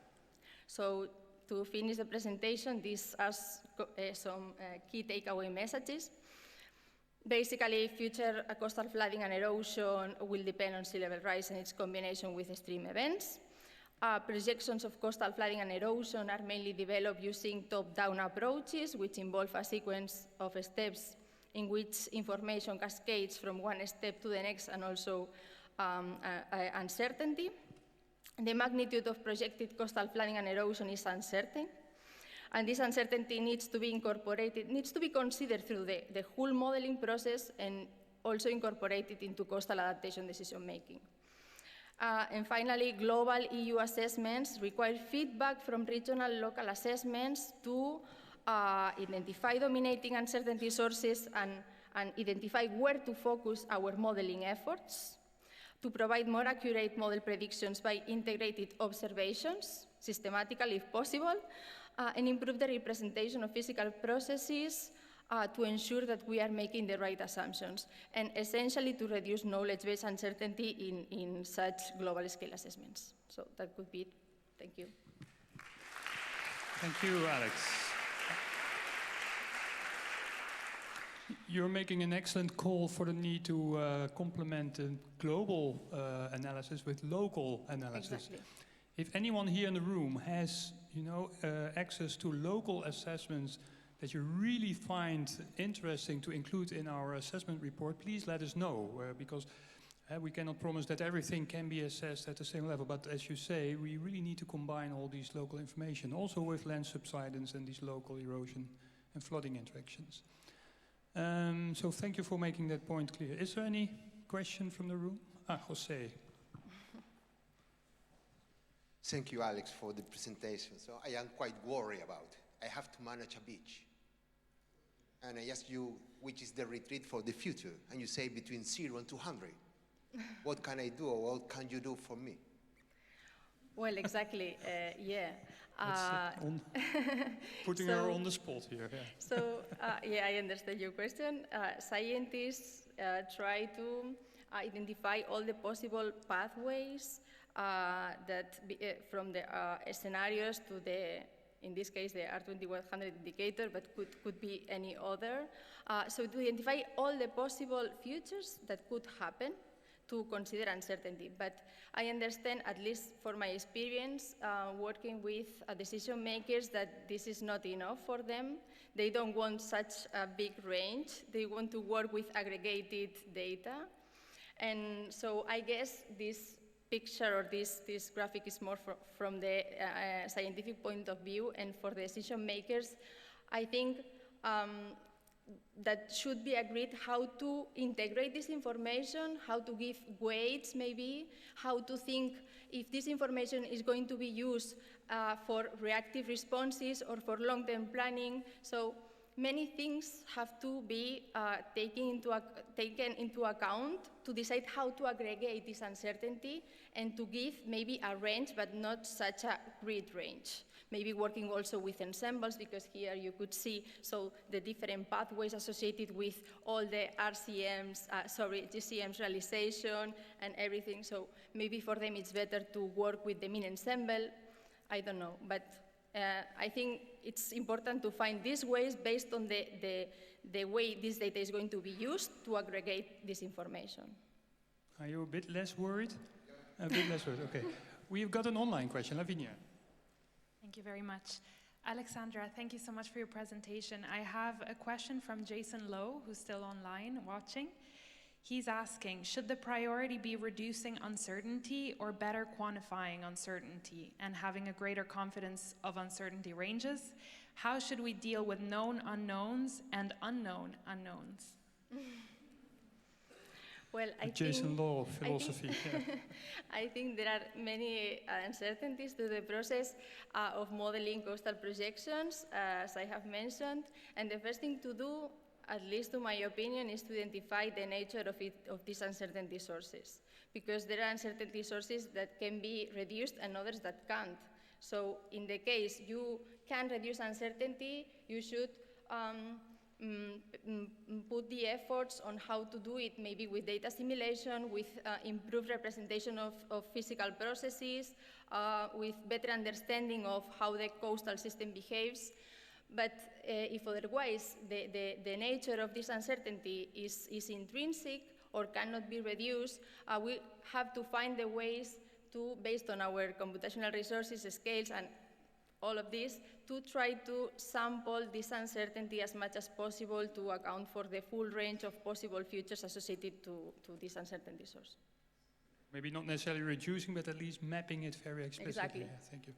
So to finish the presentation, these are some key takeaway messages. Basically, future coastal flooding and erosion will depend on sea level rise and its combination with extreme events. Projections of coastal flooding and erosion are mainly developed using top-down approaches, which involve a sequence of steps in which information cascades from one step to the next, and also uncertainty. The magnitude of projected coastal flooding and erosion is uncertain. And this uncertainty needs to be incorporated, needs to be considered through the whole modeling process and also incorporated into coastal adaptation decision-making. And finally, global EU assessments require feedback from regional local assessments to identify dominating uncertainty sources and identify where to focus our modeling efforts, to provide more accurate model predictions by integrated observations, systematically if possible, and improve the representation of physical processes to ensure that we are making the right assumptions, and essentially to reduce knowledge-based uncertainty in such global scale assessments. So that could be it. Thank you. Thank you, Alex. You're making an excellent call for the need to complement the global analysis with local analysis. Exactly. If anyone here in the room has, access to local assessments that you really find interesting to include in our assessment report, please let us know, because We cannot promise that everything can be assessed at the same level, but as you say, we really need to combine all these local information, also with land subsidence and these local erosion and flooding interactions. So thank you for making that point clear. Is there any question from the room? Jose. Thank you, Alex, for the presentation. So I am quite worried about it. I have to manage a beach. And I ask you, which is the retreat for the future? And you say between 0 and 200. What can I do, or what can you do for me? Well, exactly, yeah. Putting her on the spot here. Yeah. So, yeah, I understand your question. Scientists try to identify all the possible pathways from the scenarios to the, in this case, the R2100 indicator, but could be any other. So to identify all the possible futures that could happen, to consider uncertainty. But I understand, at least for my experience, working with decision makers, that this is not enough for them. They don't want such a big range. They want to work with aggregated data. And so I guess this picture or this graphic is more from the scientific point of view, and for the decision makers, I think that should be agreed how to integrate this information, how to give weights maybe, how to think if this information is going to be used for reactive responses or for long-term planning. So many things have to be taken into account to decide how to aggregate this uncertainty and to give maybe a range, but not such a great range. Maybe working also with ensembles, because here you could see the different pathways associated with all the GCMs realization and everything. So maybe for them it's better to work with the mean ensemble. I don't know, but I think it's important to find these ways based on the way this data is going to be used to aggregate this information. Are you a bit less worried? A bit less worried, okay. We've got an online question, Lavinia. Thank you very much. Alexandra, thank you so much for your presentation. I have a question from Jason Lowe, who's still online watching. He's asking, should the priority be reducing uncertainty or better quantifying uncertainty and having a greater confidence of uncertainty ranges? How should we deal with known unknowns and unknown unknowns? Well, Jason Law, philosophy. I think there are many uncertainties to the process of modeling coastal projections, as I have mentioned. And the first thing to do, at least to my opinion, is to identify the nature of these uncertainty sources. Because there are uncertainty sources that can be reduced and others that can't. So in the case you can reduce uncertainty, you should put the efforts on how to do it, maybe with data simulation, with improved representation of physical processes, with better understanding of how the coastal system behaves. But if otherwise the nature of this uncertainty is intrinsic or cannot be reduced, we have to find the ways to, based on our computational resources, scales, and all of this, to try to sample this uncertainty as much as possible to account for the full range of possible futures associated to this uncertainty source. Maybe not necessarily reducing, but at least mapping it very explicitly. Exactly. Yeah, thank you.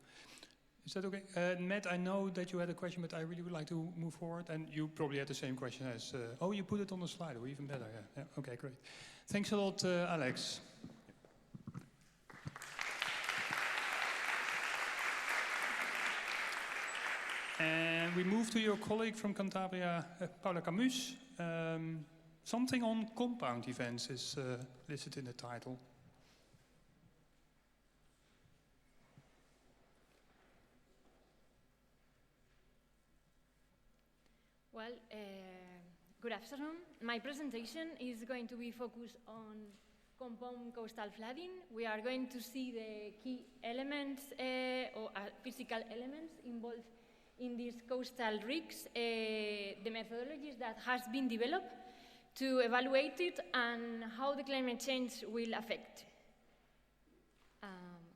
Is that okay? Matt, I know that you had a question, but I really would like to move forward. And you probably had the same question as, oh, you put it on the slide, or even better. Yeah. Okay, great. Thanks a lot, Alex. And we move to your colleague from Cantabria, Paula Camus. Something on compound events is listed in the title. Well, good afternoon. My presentation is going to be focused on compound coastal flooding. We are going to see the key elements or physical elements involved in these coastal risks, the methodologies that has been developed to evaluate it and how the climate change will affect.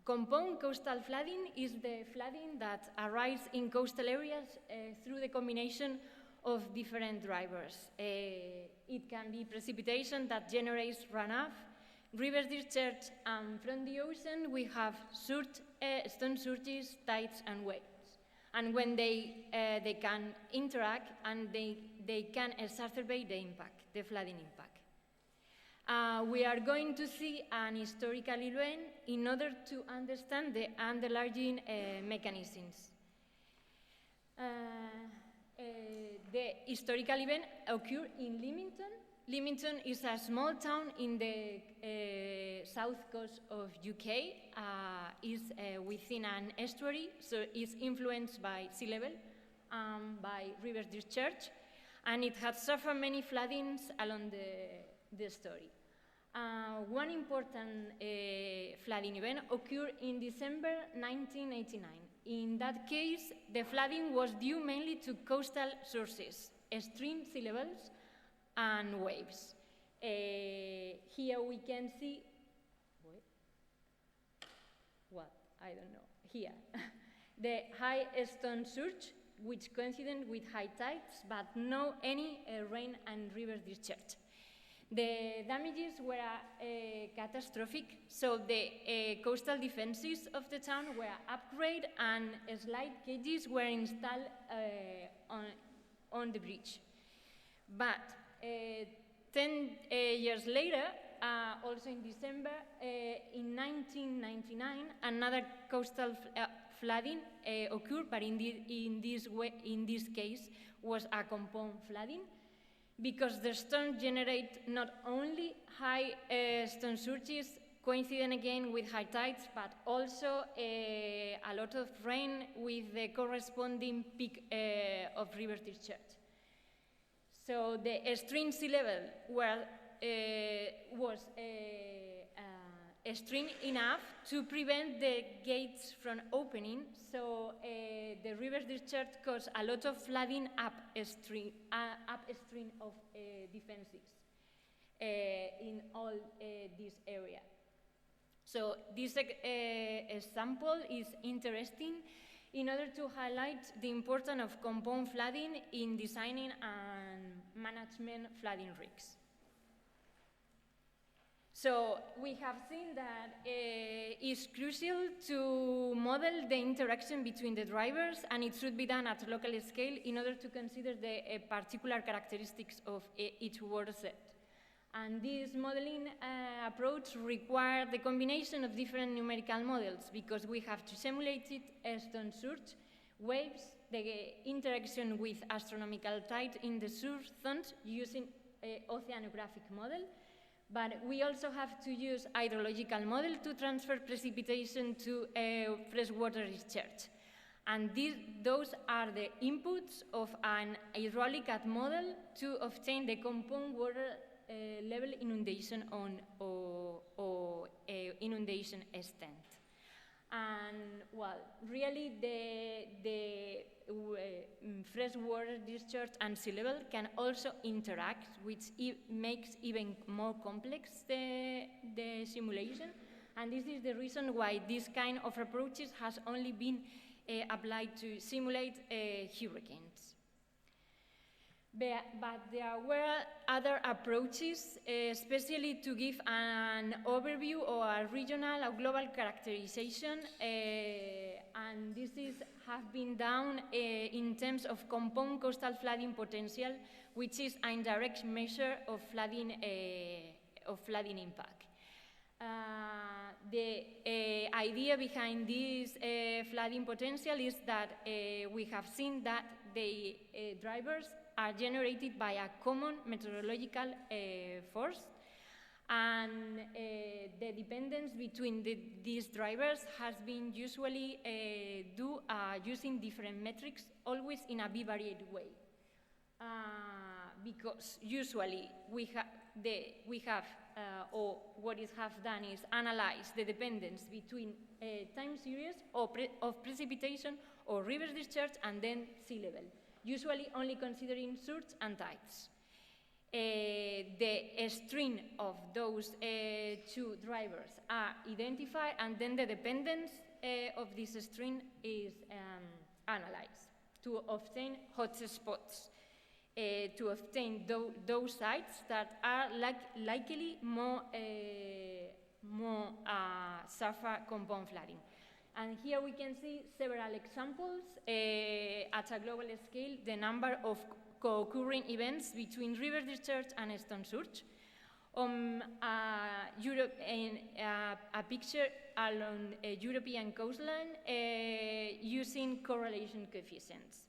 Compound coastal flooding is the flooding that arises in coastal areas through the combination of different drivers. It can be precipitation that generates runoff, river discharge, and from the ocean we have stone surges, tides, and waves. And when they can interact and they can exacerbate the impact, the flooding impact. We are going to see an historical event in order to understand the underlying mechanisms. The historical event occurred in Leamington. Leamington is a small town in the south coast of UK. It's within an estuary, so it's influenced by sea level, by river discharge, and it has suffered many floodings along the story. One important flooding event occurred in December 1989. In that case, the flooding was due mainly to coastal sources, extreme sea levels, and waves. Here we can see, I don't know, here. The high stone surge, which coincided with high tides, but no any rain and river discharge. The damages were catastrophic, so the coastal defenses of the town were upgraded and slide cages were installed on the bridge. But 10 years later, also in December, in 1999, another coastal flooding occurred, but in this case was a compound flooding, because the storm generate not only high storm surges, coinciding again with high tides, but also a lot of rain with the corresponding peak of river discharge. So the extreme sea level was extreme enough to prevent the gates from opening, so the river discharge caused a lot of flooding upstream of defenses in all this area. So this example is interesting in order to highlight the importance of compound flooding in designing and management flooding risks. So we have seen that it's crucial to model the interaction between the drivers, and it should be done at local scale in order to consider the particular characteristics of each water set. And this modeling approach requires the combination of different numerical models, because we have to simulate it, stone surge, waves, the interaction with astronomical tide in the surge zones using oceanographic model. But we also have to use hydrological model to transfer precipitation to freshwater discharge. And those are the inputs of an hydraulic model to obtain the compound water level inundation or inundation extent. And well, really the freshwater discharge and sea level can also interact, which makes even more complex the simulation. And this is the reason why this kind of approaches has only been applied to simulate hurricanes. But there were other approaches, especially to give an overview or a regional or global characterization, and this have been done in terms of compound coastal flooding potential, which is an indirect measure of flooding impact. The idea behind this flooding potential is that we have seen that the drivers are generated by a common meteorological force, and the dependence between these drivers has been usually using different metrics, always in a bivariate way. Because usually or what is have done is analyze the dependence between time series of precipitation or river discharge and then sea level, usually only considering surge and tides. The string of those two drivers are identified, and then the dependence of this string is analyzed to obtain hot spots to obtain those sites that are likely more suffer compound flooding. And here we can see several examples at a global scale, the number of co-occurring events between river discharge and stone surge. Europe in a picture along a European coastline using correlation coefficients.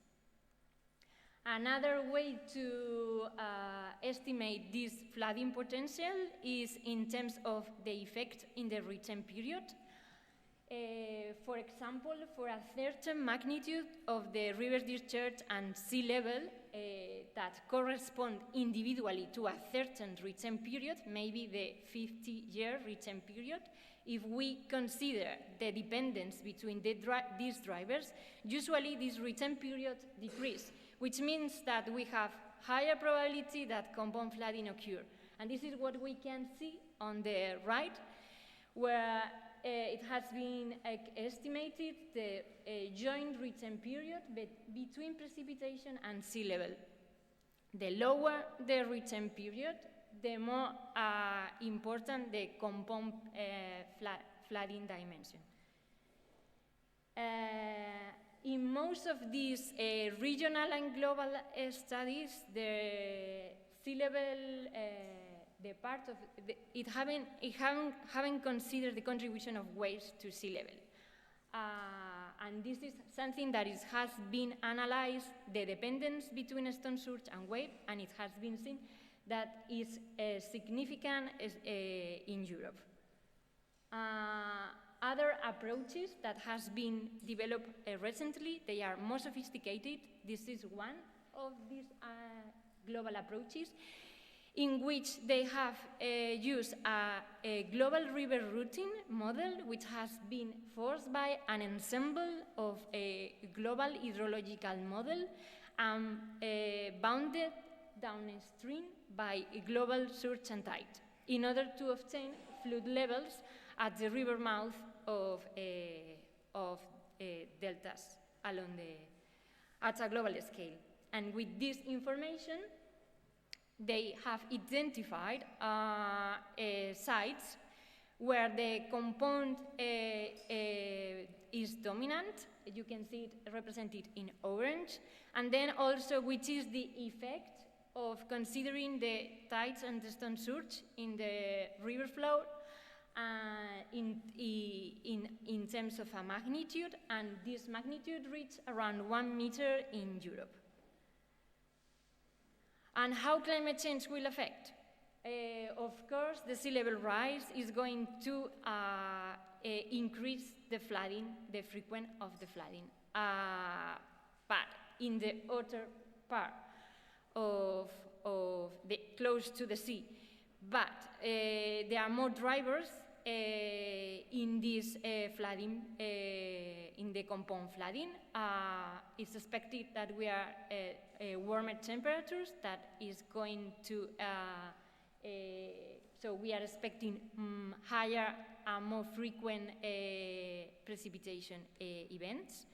Another way to estimate this flooding potential is in terms of the effect in the return period. For example, for a certain magnitude of the river discharge and sea level that correspond individually to a certain return period, maybe the 50-year return period, if we consider the dependence between these drivers, usually this return period decreases, which means that we have higher probability that compound flooding occur. And this is what we can see on the right, where it has been estimated the joint return period between precipitation and sea level. The lower the return period, the more important the compound flooding dimension. In most of these regional and global studies, the sea level the part of it haven't considered the contribution of waves to sea level. And this is something that has been analyzed, the dependence between stone surge and wave, and it has been seen that is significant in Europe. Other approaches that has been developed recently, they are more sophisticated. This is one of these global approaches, in which they have used a global river routing model, which has been forced by an ensemble of a global hydrological model and bounded downstream by a global surge and tide, in order to obtain flood levels at the river mouth of deltas at a global scale. And with this information, they have identified sites where the compound is dominant. You can see it represented in orange. And then also, which is the effect of considering the tides and the stone surge in the river flow in terms of a magnitude. And this magnitude reached around 1 meter in Europe. And how climate change will affect? Of course, the sea level rise is going to increase the flooding, the frequency of the flooding. But in the outer part of the close to the sea, but there are more drivers in this flooding, in the compound flooding. It's expected that we are warmer temperatures that is going to, so we are expecting higher and more frequent precipitation events.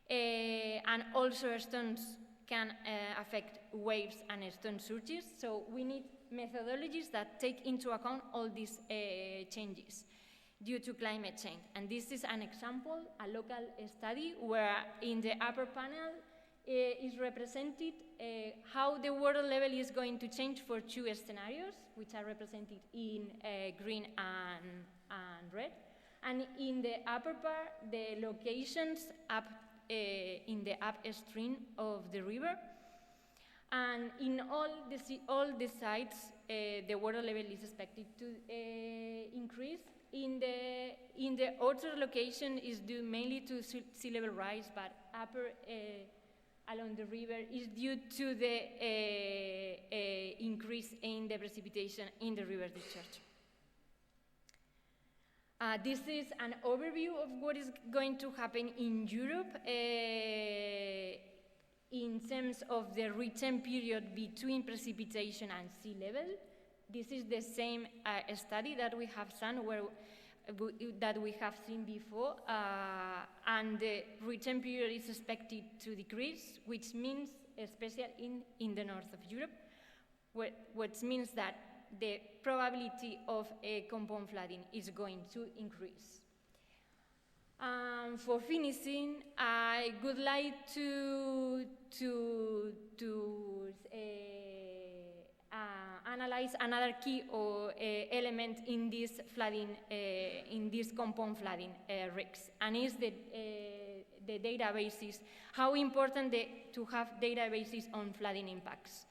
And also storms can affect waves and stone surges, so we need methodologies that take into account all these changes due to climate change. And this is an example, a local study, where in the upper panel is represented how the water level is going to change for 2 scenarios, which are represented in green and red. And in the upper part, the locations up in the upstream of the river. And in all the sites, the water level is expected to increase. In the outer location is due mainly to sea level rise, but upper along the river is due to the increase in the precipitation in the river discharge. This is an overview of what is going to happen in Europe in terms of the return period between precipitation and sea level. This is the same study that we have done, that we have seen before, and the return period is expected to decrease, which means especially in the north of Europe, which means that the probability of a compound flooding is going to increase. For finishing, I would like to analyze another key element in this flooding, in this compound flooding risks, and is the databases. How important to have databases on flooding impacts.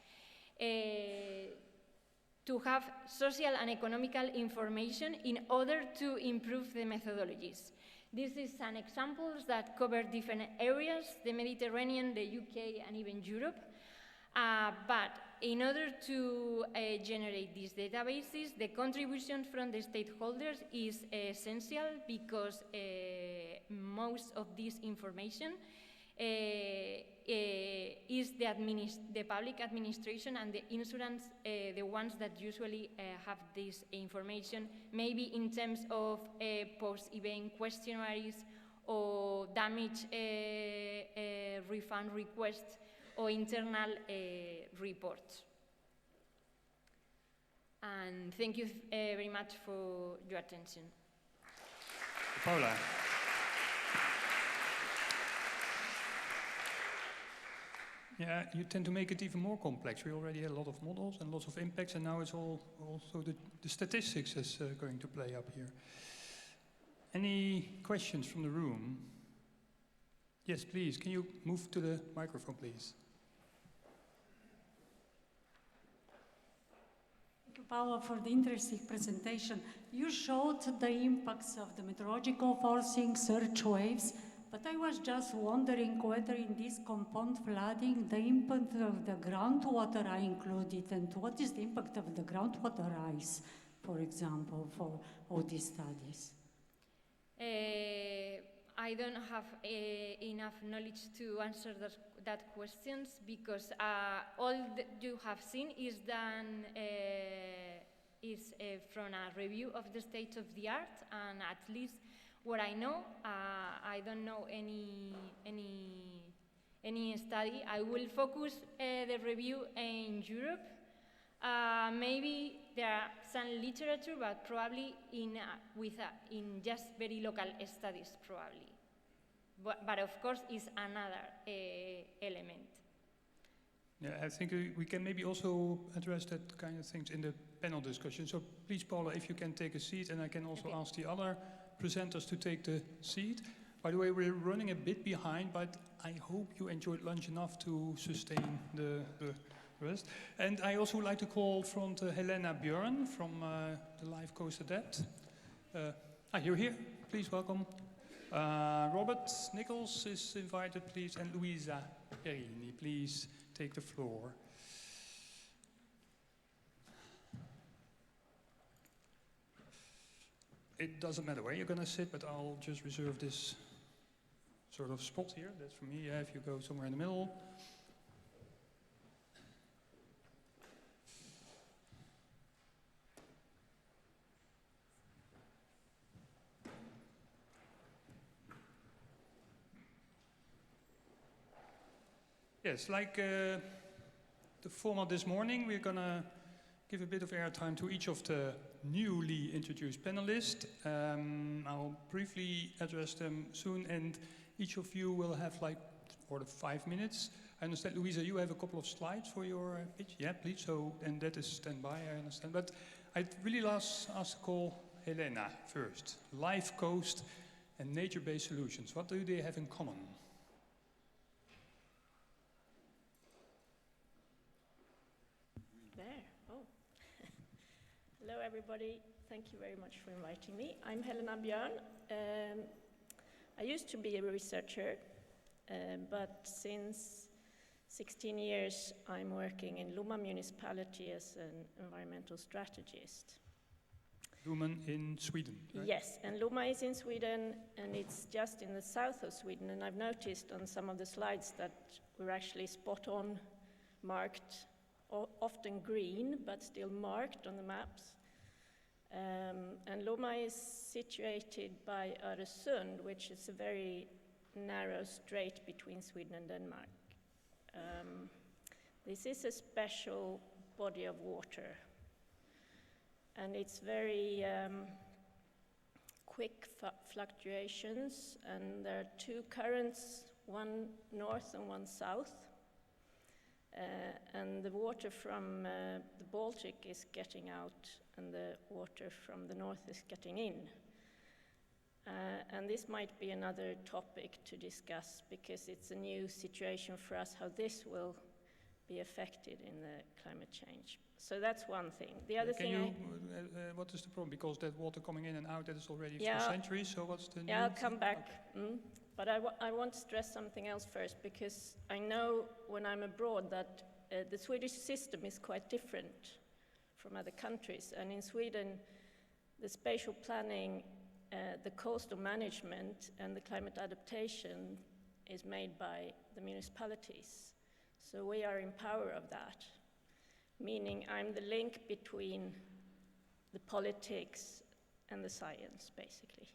To have social and economical information in order to improve the methodologies. This is an example that cover different areas, the Mediterranean, the UK, and even Europe. But in order to generate these databases, the contribution from the stakeholders is essential because most of this information is the public administration and the insurance, the ones that usually have this information, maybe in terms of post-event questionnaires or damage refund requests or internal reports. And thank you very much for your attention. Paula. Yeah, you tend to make it even more complex. We already had a lot of models and lots of impacts, and now it's also the statistics is going to play up here. Any questions from the room? Yes, please. Can you move to the microphone, please? Thank you, Paula, for the interesting presentation. You showed the impacts of the meteorological forcing, surge waves, but I was just wondering whether in this compound flooding, the impact of the groundwater are included, and what is the impact of the groundwater ice, for example, for all these studies? I don't have enough knowledge to answer that questions because all that you have seen is done from a review of the state of the art, and at least what I know, I don't know any study. I will focus the review in Europe. Maybe there are some literature, but probably in just very local studies, probably. But of course, is another element. Yeah, I think we can maybe also address that kind of things in the panel discussion. So please, Paula, if you can take a seat, and I can also ask the other presenters to take the seat. By the way, we're running a bit behind, but I hope you enjoyed lunch enough to sustain the rest. And I also would like to call from Helena Björn from the live CoastAdapt. You're here. Please welcome. Robert Nicholls is invited, please, and Luisa Perini, please take the floor. It doesn't matter where you're going to sit, but I'll just reserve this sort of spot here. That's for me, if you go somewhere in the middle. Yes, like the format this morning, we're going to give a bit of airtime to each of the newly introduced panelists. I'll briefly address them soon, and each of you will have 5 minutes. I understand, Luisa, you have a couple of slides for your pitch. Yeah, please. So, and that is standby, I understand. But I'd really ask to call Helena first. Live coast and nature-based solutions. What do they have in common? Hello everybody, thank you very much for inviting me. I'm Helena Björn. I used to be a researcher, but since 16 years I'm working in Lomma municipality as an environmental strategist. Lomma in Sweden, right? Yes, and Lomma is in Sweden, and it's just in the south of Sweden, and I've noticed on some of the slides that we're actually spot on marked, often green, but still marked on the maps. And Lomma is situated by Öresund, which is a very narrow strait between Sweden and Denmark. This is a special body of water, and it's very quick fluctuations, and there are two currents, one north and one south, and the water from the Baltic is getting out and the water from the north is getting in. And this might be another topic to discuss, because it's a new situation for us, how this will be affected in the climate change. So that's one thing. The other thing what is the problem? Because that water coming in and out, that is already Yeah. for centuries, so what's the Yeah, new I'll come back. Okay. But I want to stress something else first, because I know when I'm abroad that the Swedish system is quite different from other countries. And in Sweden, the spatial planning, the coastal management, and the climate adaptation is made by the municipalities. So we are in power of that, meaning I'm the link between the politics and the science, basically.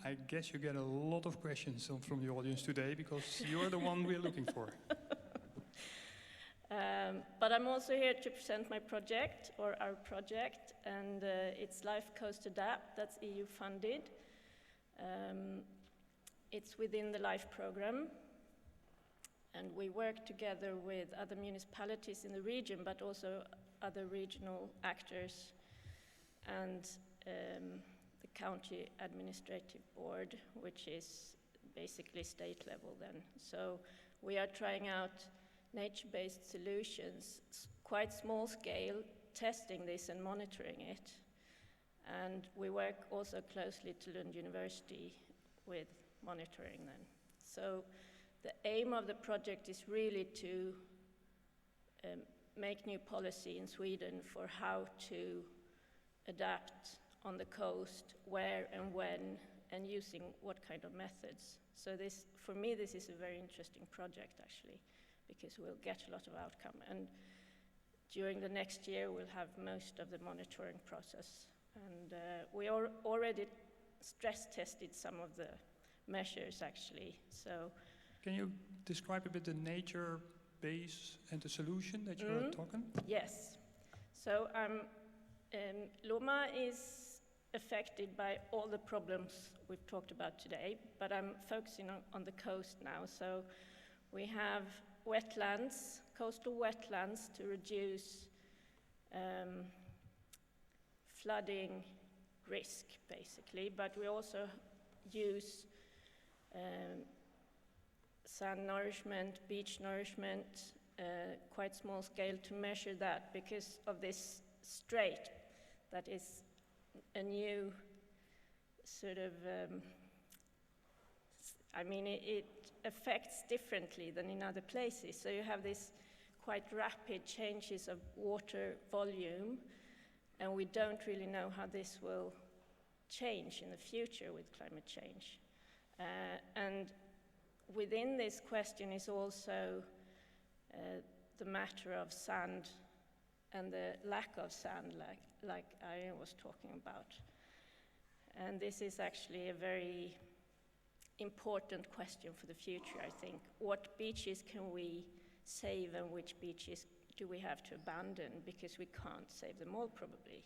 I guess you get a lot of questions from the audience today, because you're the one we're looking for. But I'm also here to present my project, or our project, and it's Life CoastAdapt, that's EU funded. It's within the LIFE program, and we work together with other municipalities in the region, but also other regional actors, and the county administrative board, which is basically state level then. So we are trying out nature-based solutions, quite small scale, testing this and monitoring it. And we work also closely to Lund University with monitoring then. So the aim of the project is really to make new policy in Sweden for how to adapt on the coast, where and when, and using what kind of methods. So this, for me, this is a very interesting project actually, because we'll get a lot of outcome. And during the next year, we'll have most of the monitoring process. And we already stress tested some of the measures actually, so. Can you describe a bit the nature base and the solution that you are talking? Yes. So Loma is affected by all the problems we've talked about today, but I'm focusing on the coast now. So we have wetlands, coastal wetlands, to reduce flooding risk, basically, but we also use sand nourishment, beach nourishment, quite small scale, to measure that because of this strait that is a new sort of, I mean, it affects differently than in other places. So you have this quite rapid changes of water volume, and we don't really know how this will change in the future with climate change. And within this question is also the matter of sand and the lack of sand, like Arjen was talking about. And this is actually a very important question for the future, I think. What beaches can we save and which beaches do we have to abandon, because we can't save them all probably.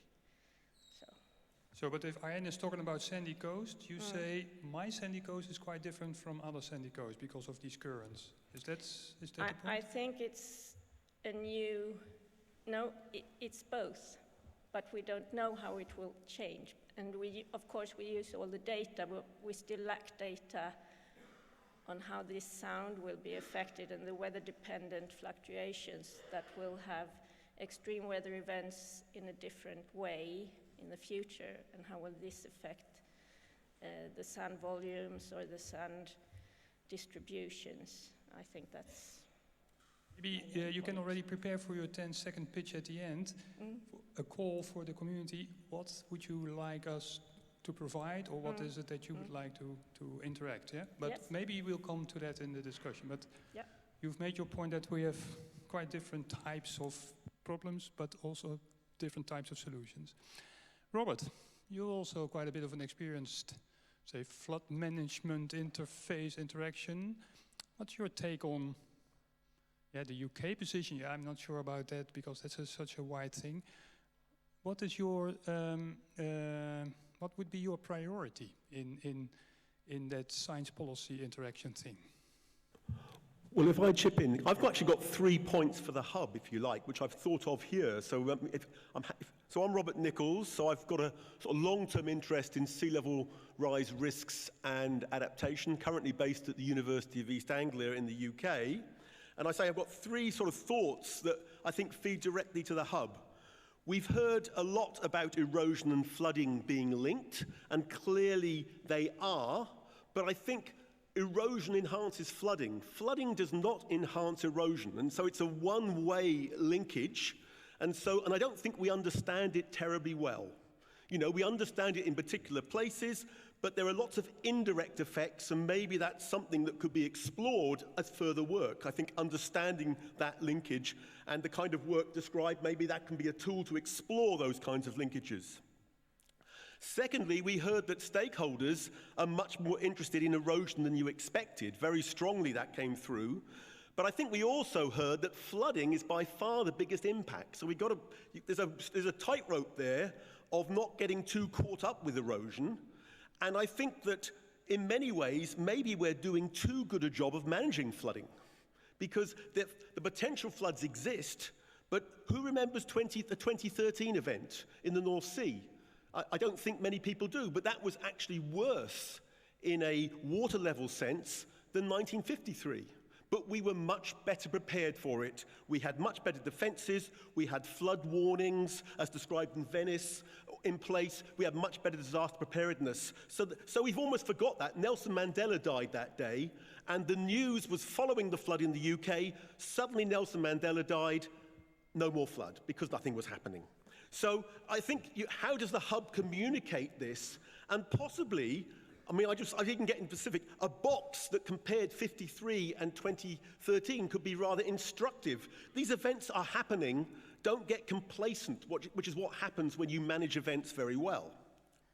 So, but if Arjen is talking about sandy coast, you say my sandy coast is quite different from other sandy coasts because of these currents. Is that the point? I think it's a new, no, it's both, but we don't know how it will change. And we, of course, we use all the data, but we still lack data on how this sound will be affected and the weather-dependent fluctuations that will have extreme weather events in a different way in the future, and how will this affect the sand volumes or the sand distributions. I think that's... Maybe you can already prepare for your 10-second pitch at the end, a call for the community. What would you like us to provide, or what is it that you would like to interact, yeah? But yes. Maybe we'll come to that in the discussion. But you've made your point that we have quite different types of problems, but also different types of solutions. Robert, you're also quite a bit of an experienced, say, flood management interface interaction. What's your take on Yeah, the UK position, yeah, I'm not sure about that because that's such a wide thing. What is your, what would be your priority in that science policy interaction thing? Well, if I chip in, I've actually got 3 points for the hub, if you like, which I've thought of here. So, I'm Robert Nicholls, so I've got a sort of long-term interest in sea level rise risks and adaptation, currently based at the University of East Anglia in the UK. And I say I've got 3 sort of thoughts that I think feed directly to the hub. We've heard a lot about erosion and flooding being linked, and clearly they are, but I think erosion enhances flooding. Flooding does not enhance erosion, and so it's a one-way linkage, and I don't think we understand it terribly well. You know, we understand it in particular places, but there are lots of indirect effects, and maybe that's something that could be explored as further work. I think understanding that linkage and the kind of work described, maybe that can be a tool to explore those kinds of linkages. Secondly, we heard that stakeholders are much more interested in erosion than you expected. Very strongly that came through. But I think we also heard that flooding is by far the biggest impact. So there's a tightrope there of not getting too caught up with erosion. And I think that in many ways, maybe we're doing too good a job of managing flooding. Because the potential floods exist, but who remembers the 2013 event in the North Sea? I don't think many people do, but that was actually worse in a water level sense than 1953. But we were much better prepared for it. We had much better defenses. We had flood warnings, as described in Venice, in place. We had much better disaster preparedness. So we've almost forgot that. Nelson Mandela died that day, and the news was following the flood in the UK. Suddenly Nelson Mandela died, no more flood, because nothing was happening. So I think, how does the hub communicate this? And possibly, I mean, I didn't get in specific, a box that compared 53 and 2013 could be rather instructive. These events are happening. Don't get complacent, which is what happens when you manage events very well.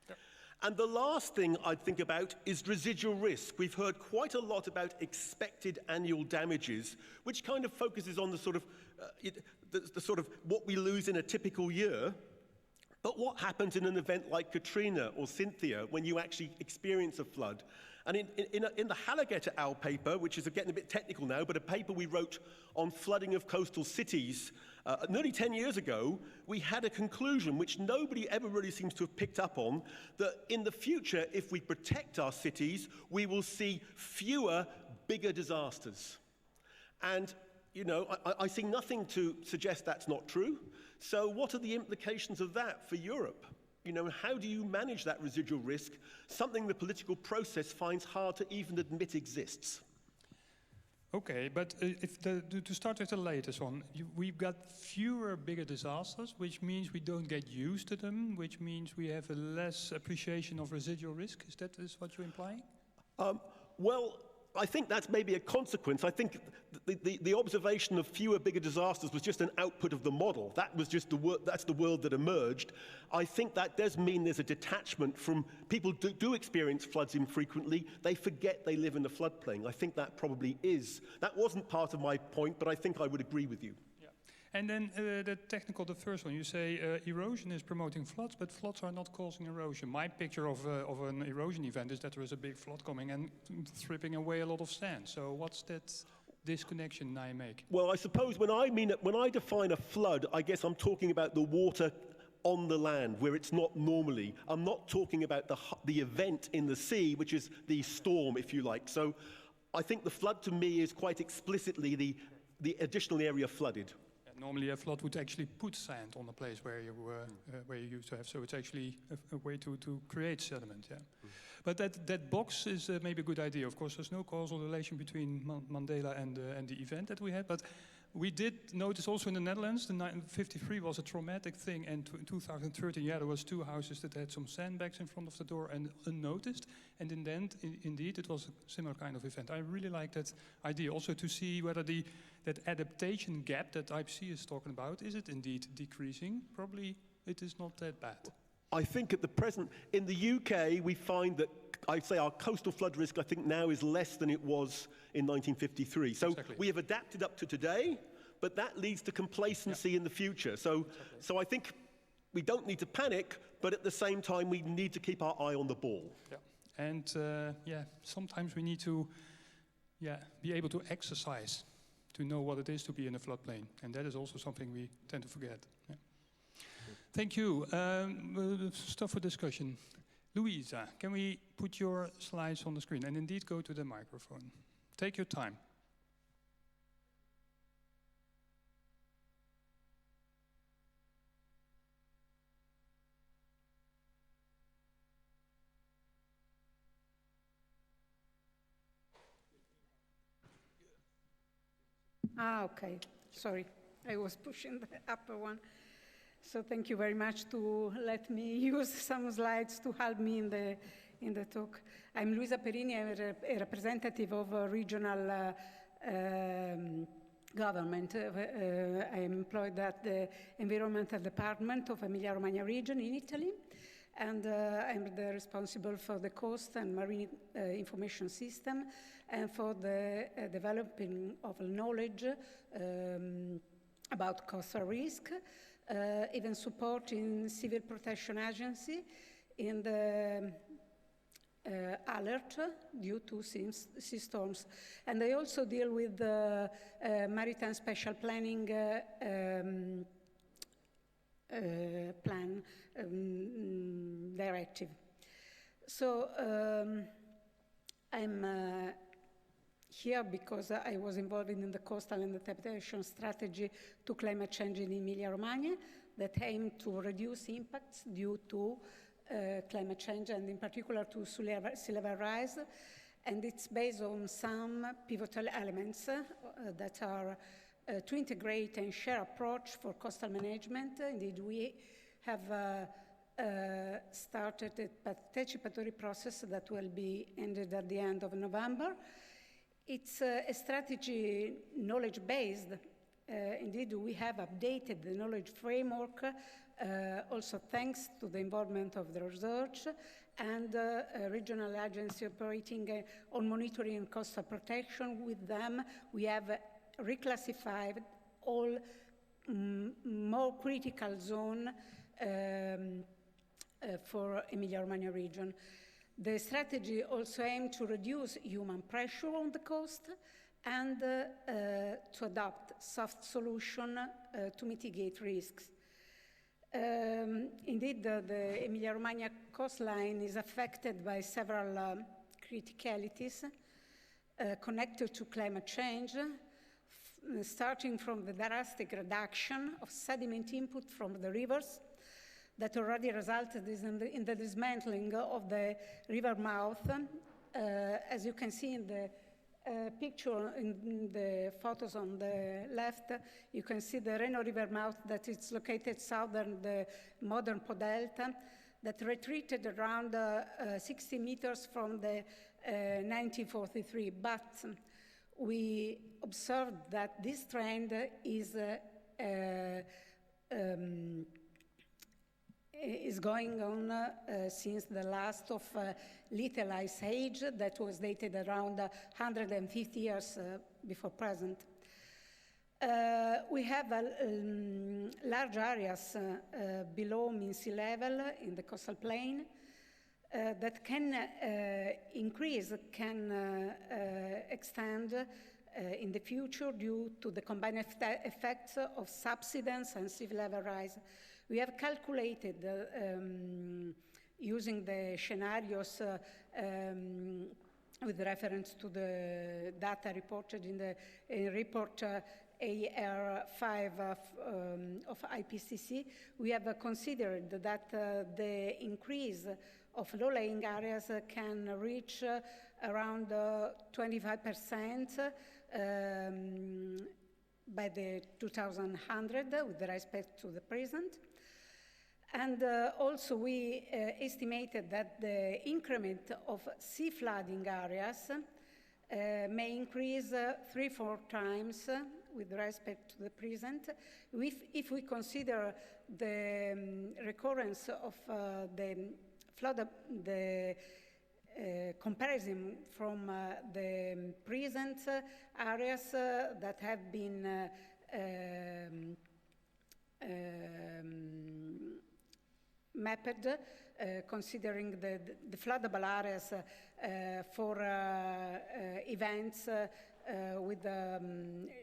Yep. And the last thing I'd think about is residual risk. We've heard quite a lot about expected annual damages, which kind of focuses on the sort of what we lose in a typical year. But what happens in an event like Katrina or Cynthia when you actually experience a flood? And in the Halligan et al. Paper, which is getting a bit technical now, but a paper we wrote on flooding of coastal cities nearly 10 years ago, we had a conclusion which nobody ever really seems to have picked up on, that in the future, if we protect our cities, we will see fewer, bigger disasters. And you know, I see nothing to suggest that's not true. So what are the implications of that for Europe? You know, how do you manage that residual risk, something the political process finds hard to even admit exists? Okay, but to start with the latest one, we've got fewer bigger disasters, which means we don't get used to them, which means we have a less appreciation of residual risk. Is that what you're implying? Well, I think that's maybe a consequence. I think the observation of fewer, bigger disasters was just an output of the model. That was just that's the world that emerged. I think that does mean there's a detachment from people do experience floods infrequently. They forget they live in the floodplain. I think that probably is. That wasn't part of my point, but I think I would agree with you. And then the first one, you say erosion is promoting floods, but floods are not causing erosion. My picture of an erosion event is that there is a big flood coming and stripping away a lot of sand. So what's that disconnection I make? Well, I suppose when I define a flood, I guess I'm talking about the water on the land where it's not normally. I'm not talking about the event in the sea, which is the storm, if you like. So I think the flood to me is quite explicitly the additional area flooded. Normally a flood would actually put sand on the place where you used to have, so it's actually a way to create sediment, yeah. But that box is maybe a good idea. Of course, there's no causal relation between Mandela and the event that we had, but we did notice also in the Netherlands, the 1953 was a traumatic thing, and in 2013, yeah, there was 2 houses that had some sandbags in front of the door and unnoticed, and in the end, indeed, it was a similar kind of event. I really like that idea, also to see whether that adaptation gap that IPC is talking about, is it indeed decreasing? Probably it is not that bad. I think at the present, in the UK, we find that I'd say our coastal flood risk, I think now is less than it was in 1953. So we have adapted up to today, but that leads to complacency in the future. So I think we don't need to panic, but at the same time, we need to keep our eye on the ball. Yeah. And sometimes we need to be able to exercise to know what it is to be in a floodplain. And that is also something we tend to forget. Yeah. Thank you. Stuff for discussion. Luisa, can we put your slides on the screen? And indeed go to the microphone. Take your time. Okay. Sorry, I was pushing the upper one. So thank you very much to let me use some slides to help me in the talk. I'm Luisa Perini. I'm a representative of a regional government. I'm employed at the Environmental Department of Emilia Romagna region in Italy. And I'm responsible for the coast and marine information system and for the developing of knowledge about coastal risk, even supporting civil protection agency in the alert due to sea storms. And I also deal with the maritime special planning directive. So I'm here because I was involved in the coastal and adaptation strategy to climate change in Emilia-Romagna that aimed to reduce impacts due to climate change and in particular to sea level rise. And it's based on some pivotal elements that are to integrate and share approach for coastal management. Indeed, we have started a participatory process that will be ended at the end of November. It's a strategy knowledge-based. Indeed, we have updated the knowledge framework, also thanks to the involvement of the research and a regional agency operating on monitoring and coastal protection. With them, we have reclassified all more critical zone for Emilia-Romagna region. The strategy also aimed to reduce human pressure on the coast and to adopt soft solution to mitigate risks. Indeed, the Emilia-Romagna coastline is affected by several criticalities connected to climate change, starting from the drastic reduction of sediment input from the rivers that already resulted in the dismantling of the river mouth. As you can see in the picture, in the photos on the left, you can see the Reno River mouth that is located southern the modern Po Delta, that retreated around 60 meters from the 1943. But we observed that this trend is going on since the last of Little Ice Age that was dated around 150 years before present. We have large areas below mean sea level in the coastal plain that can increase, can extend in the future due to the combined effects of subsidence and sea level rise. We have calculated using the scenarios with reference to the data reported in the report AR5 of IPCC. We have considered that the increase of low-lying areas can reach around 25% by the 2100 with respect to the present. And also we estimated that the increment of sea flooding areas may increase 3-4 times with respect to the present. If we consider the recurrence of the comparison from the present areas that have been mapped, considering the floodable areas for events with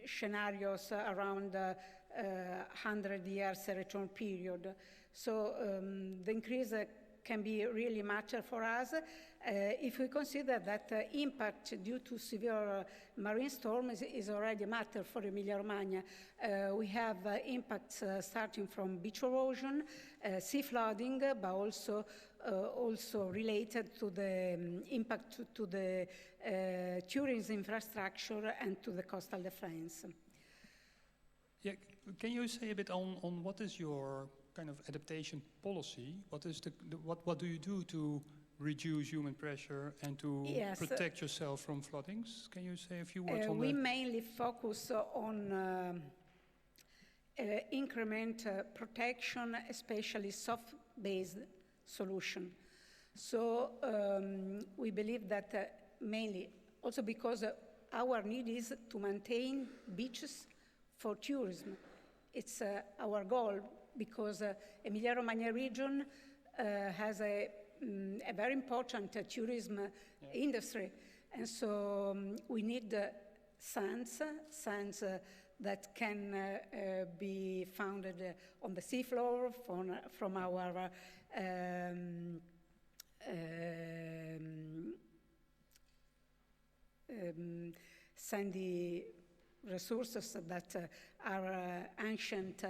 scenarios around 100 years return period. So the increase can be really matter for us if we consider that impact due to severe marine storms is already a matter for Emilia-Romagna. We have impacts starting from beach erosion, sea flooding, but also related to the impact to the tourism infrastructure and to the coastal defense. Yeah, can you say a bit on what is your kind of adaptation policy? What is what do you do to reduce human pressure and to protect yourself from floodings? Can you say a few words on that? We mainly focus on increment protection, especially soft-based solution. So we believe that mainly, also because our need is to maintain beaches for tourism. It's our goal, because Emilia-Romagna region has a very important tourism industry, and so we need sands that can be founded on the seafloor from our sandy resources that are ancient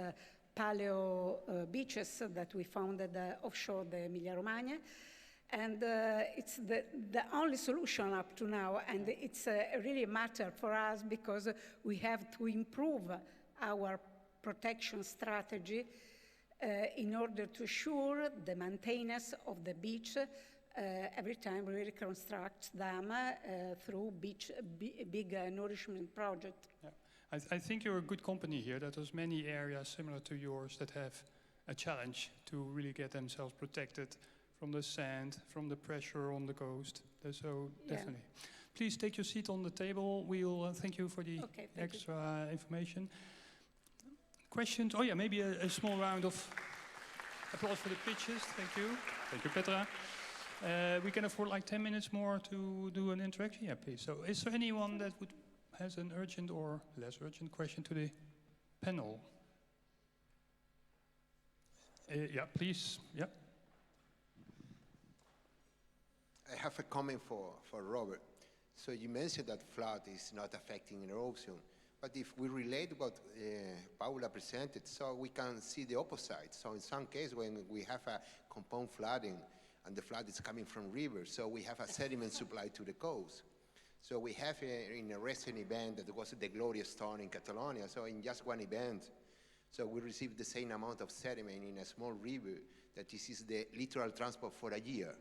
paleo beaches that we founded offshore the Emilia-Romagna. And it's the only solution up to now, and it's really a matter for us because we have to improve our protection strategy in order to assure the maintenance of the beach every time we reconstruct them through big nourishment project. Yeah. I think you're a good company here, that there's many areas similar to yours that have a challenge to really get themselves protected from the sand, from the pressure on the coast. So definitely. Please take your seat on the table. We'll thank you for the extra information. Questions? Oh yeah, maybe a small round of applause for the pitches. Thank you. Thank you, Petra. We can afford like 10 minutes more to do an interaction. Yeah, please. So is there anyone that has an urgent or less urgent question to the panel? Yeah, please. Yeah. I have a comment for Robert. So you mentioned that flood is not affecting erosion, but if we relate what Paula presented, so we can see the opposite. So in some cases, when we have a compound flooding and the flood is coming from rivers, so we have a sediment supply to the coast. So we have in a recent event that was the Glorious Storm in Catalonia, so in just one event, so we received the same amount of sediment in a small river that this is the littoral transport for a year.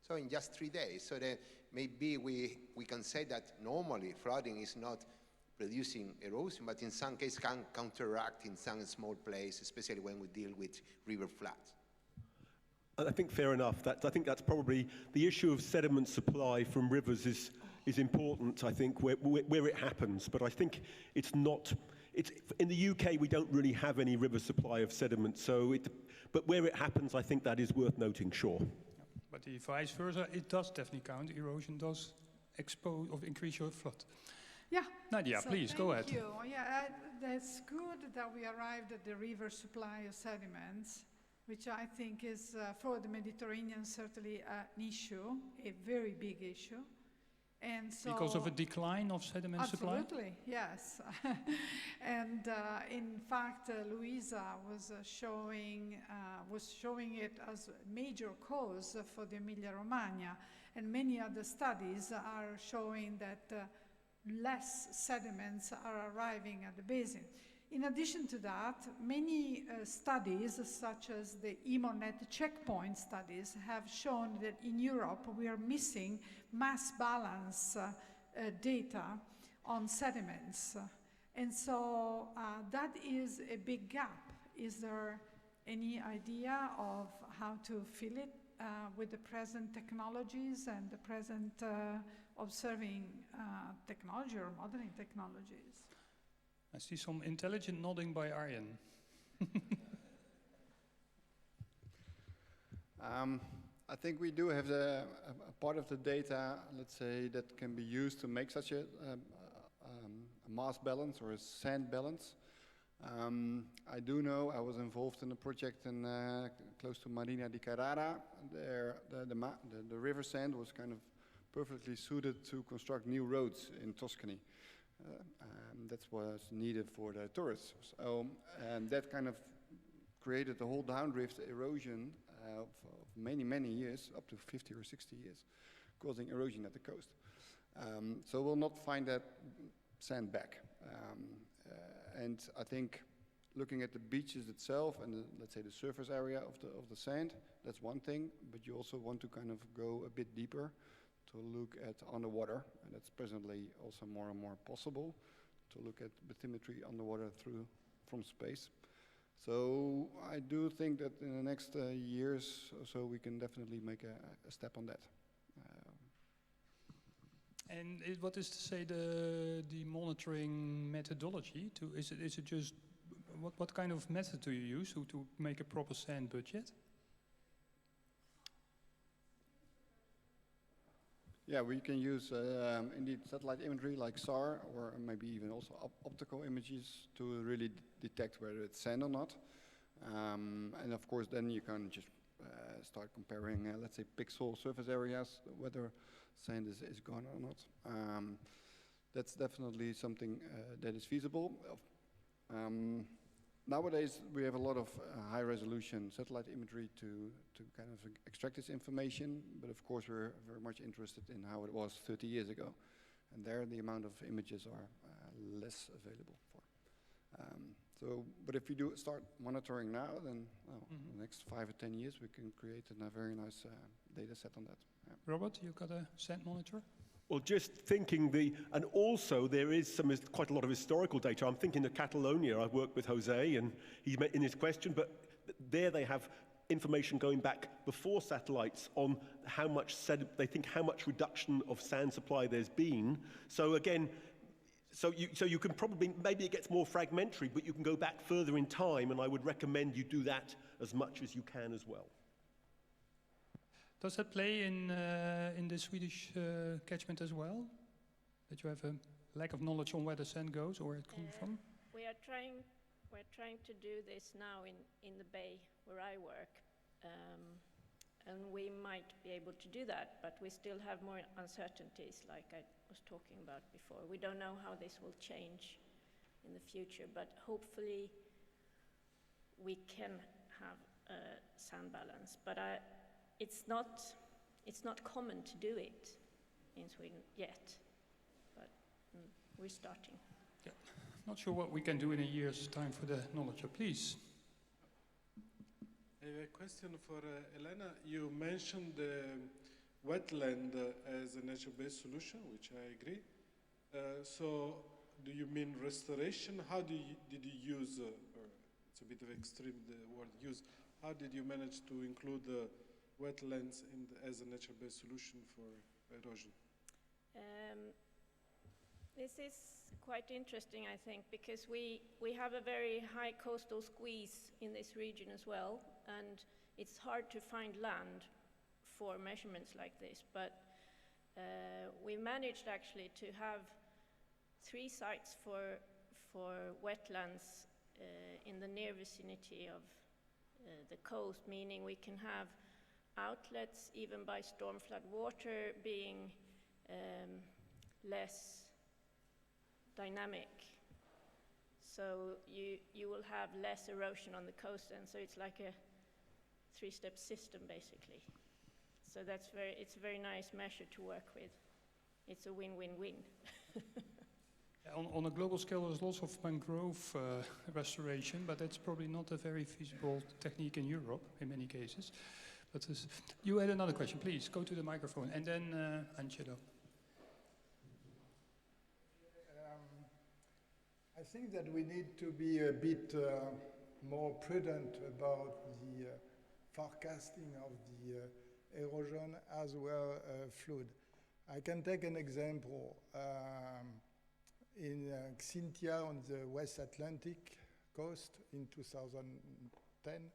So in just 3 days. So that maybe we can say that normally flooding is not producing erosion, but in some cases can counteract in some small place, especially when we deal with river floods. I think fair enough. I think that's probably the issue of sediment supply from rivers is important, I think, where it happens. But I think it's not. In the UK, we don't really have any river supply of sediment. But where it happens, I think that is worth noting, sure. But the vice versa, it does definitely count. Erosion does expose or increase your flood. Yeah. Nadia, so please, go ahead. Thank you. Yeah, that's good that we arrived at the river supply of sediments, which I think is, for the Mediterranean, certainly an issue, a very big issue. And so because of a decline of sediment supply? Absolutely, yes. And in fact, Luisa was showing it as a major cause for the Emilia-Romagna, and many other studies are showing that less sediments are arriving at the basin. In addition to that, many studies, such as the EMONET checkpoint studies, have shown that in Europe we are missing mass balance data on sediments. And so that is a big gap. Is there any idea of how to fill it with the present technologies and the present observing technology or modeling technologies. I see some intelligent nodding by Arjen. I think we do have a part of the data, let's say, that can be used to make such a mass balance or a sand balance. I do know I was involved in a project in close to Marina di Carrara. There, the river sand was kind of perfectly suited to construct new roads in Tuscany. That's what's needed for the tourists. So that kind of created the whole downdrift erosion of many, many years, up to 50 or 60 years, causing erosion at the coast. So we'll not find that sand back. And I think looking at the beaches itself and let's say the surface area of the sand, that's one thing, but you also want to kind of go a bit deeper to look at underwater, and that's presently also more and more possible to look at bathymetry underwater from space. So I do think that in the next years or so we can definitely make a step on that. And what is to say the monitoring methodology? Is it just what kind of method do you use to make a proper sand budget? Yeah, we can use indeed satellite imagery like SAR, or maybe even also optical images to really detect whether it's sand or not. And of course, then you can just start comparing, let's say, pixel surface areas, whether sand is gone or not. That's definitely something that is feasible. Nowadays, we have a lot of high-resolution satellite imagery to kind of extract this information, but of course we're very much interested in how it was 30 years ago. And there the amount of images are less available for. But if we do start monitoring now, then in the next 5 or 10 years we can create a very nice data set on that. Yeah. Robert, you got a sand monitor? Well, just thinking and also there is quite a lot of historical data. I'm thinking of Catalonia. I've worked with Jose, and he's in his question, but there they have information going back before satellites on how much how much reduction of sand supply there's been. So again, so you can probably, maybe it gets more fragmentary, but you can go back further in time, and I would recommend you do that as much as you can as well. Does that play in the Swedish catchment as well? That you have a lack of knowledge on where the sand goes or where it comes from? We're trying to do this now in the bay where I work, and we might be able to do that, but we still have more uncertainties, like I was talking about before. We don't know how this will change in the future, but hopefully we can have a sand balance. But it's not common to do it in Sweden yet, but we're starting. Yeah. Not sure what we can do in a year's time for the knowledge. Please. I have a question for Helena. You mentioned the wetland as a nature-based solution, which I agree. So do you mean restoration? How did you use, or it's a bit of extreme the word used, how did you manage to include wetlands as a nature-based solution for erosion? This is quite interesting, I think, because we have a very high coastal squeeze in this region as well, and it's hard to find land for measurements like this, but we managed actually to have 3 sites for wetlands in the near vicinity of the coast, meaning we can have outlets even by storm flood water being less dynamic. So you will have less erosion on the coast, and so it's like a 3-step system basically. So it's a very nice measure to work with. It's a win-win-win. On a global scale, there's lots of mangrove restoration, but that's probably not a very feasible technique in Europe in many cases. But you had another question, please go to the microphone, and then Angelo. I think that we need to be a bit more prudent about the forecasting of the erosion as well flood. I can take an example. In Xintia on the West Atlantic coast in 2010,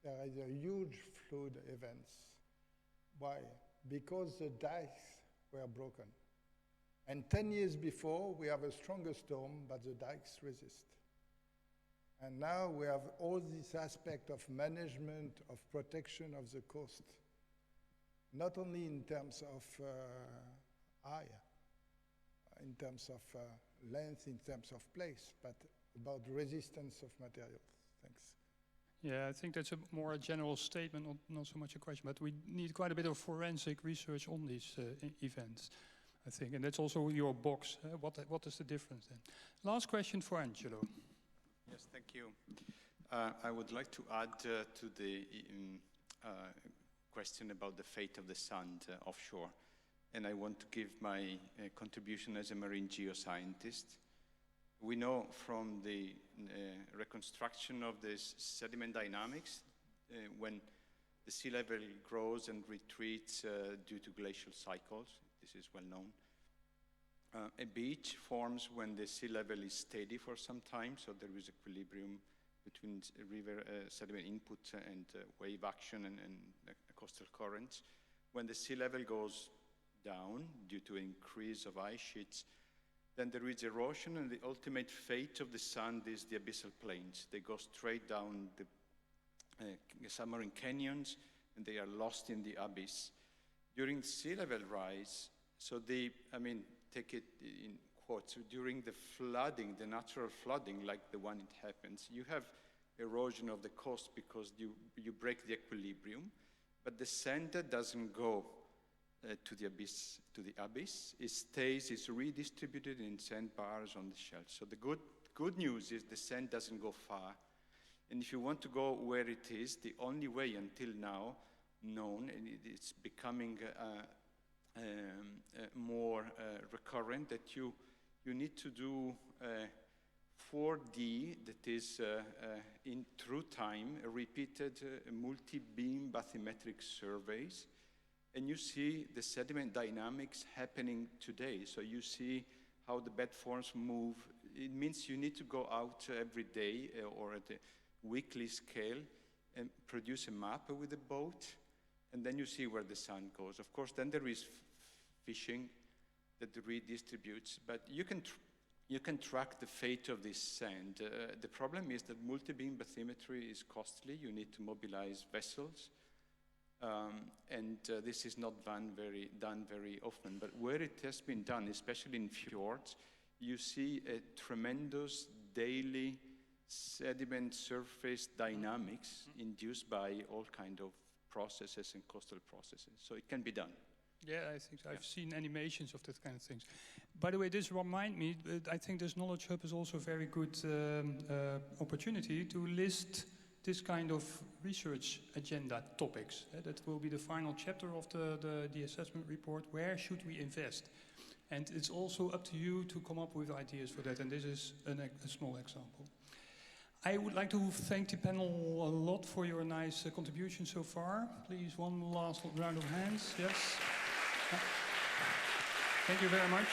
there is a huge flood events. Why? Because the dikes were broken. And 10 years before, we have a stronger storm, but the dikes resist. And now we have all this aspect of management, of protection of the coast, not only in terms of in terms of length, in terms of place, but about resistance of materials. Thanks. Yeah, I think that's more a general statement, not so much a question, but we need quite a bit of forensic research on these events, I think, and that's also your box. What is the difference then? Last question for Angelo. Yes, thank you. I would like to add to the question about the fate of the sand offshore, and I want to give my contribution as a marine geoscientist. We know from the reconstruction of the sediment dynamics, when the sea level grows and retreats due to glacial cycles, this is well known. A beach forms when the sea level is steady for some time, so there is equilibrium between river sediment input and wave action and coastal currents. When the sea level goes down due to increase of ice sheets, then there is erosion, and the ultimate fate of the sand is the abyssal plains. They go straight down the submarine canyons, and they are lost in the abyss. During sea level rise, so take it in quotes, during the flooding, the natural flooding like the one it happens, you have erosion of the coast because you break the equilibrium, but the sand doesn't go to the abyss. It stays, it's redistributed in sandbars on the shelf. So the good news is the sand doesn't go far. And if you want to go where it is, the only way until now known, and it's becoming more recurrent, that you need to do 4D, that is in true time, repeated multi-beam bathymetric surveys, and you see the sediment dynamics happening today. So you see how the bed forms move. It means you need to go out every day or at a weekly scale and produce a map with a boat, and then you see where the sun goes. Of course, then there is fishing that redistributes, but you can track the fate of this sand. The problem is that multi-beam bathymetry is costly. You need to mobilize vessels, and this is not done very often. But where it has been done, especially in fjords, you see a tremendous daily sediment surface dynamics induced by all kinds of processes and coastal processes. So it can be done. Yeah, I think so. I've seen animations of that kind of things. By the way, this reminds me that I think this Knowledge Hub is also a very good opportunity to list this kind of research agenda topics. That will be the final chapter of the assessment report. Where should we invest? And it's also up to you to come up with ideas for that, and this is a small example. I would like to thank the panel a lot for your nice contribution so far. Please, one last round of hands. Yes. Thank you very much.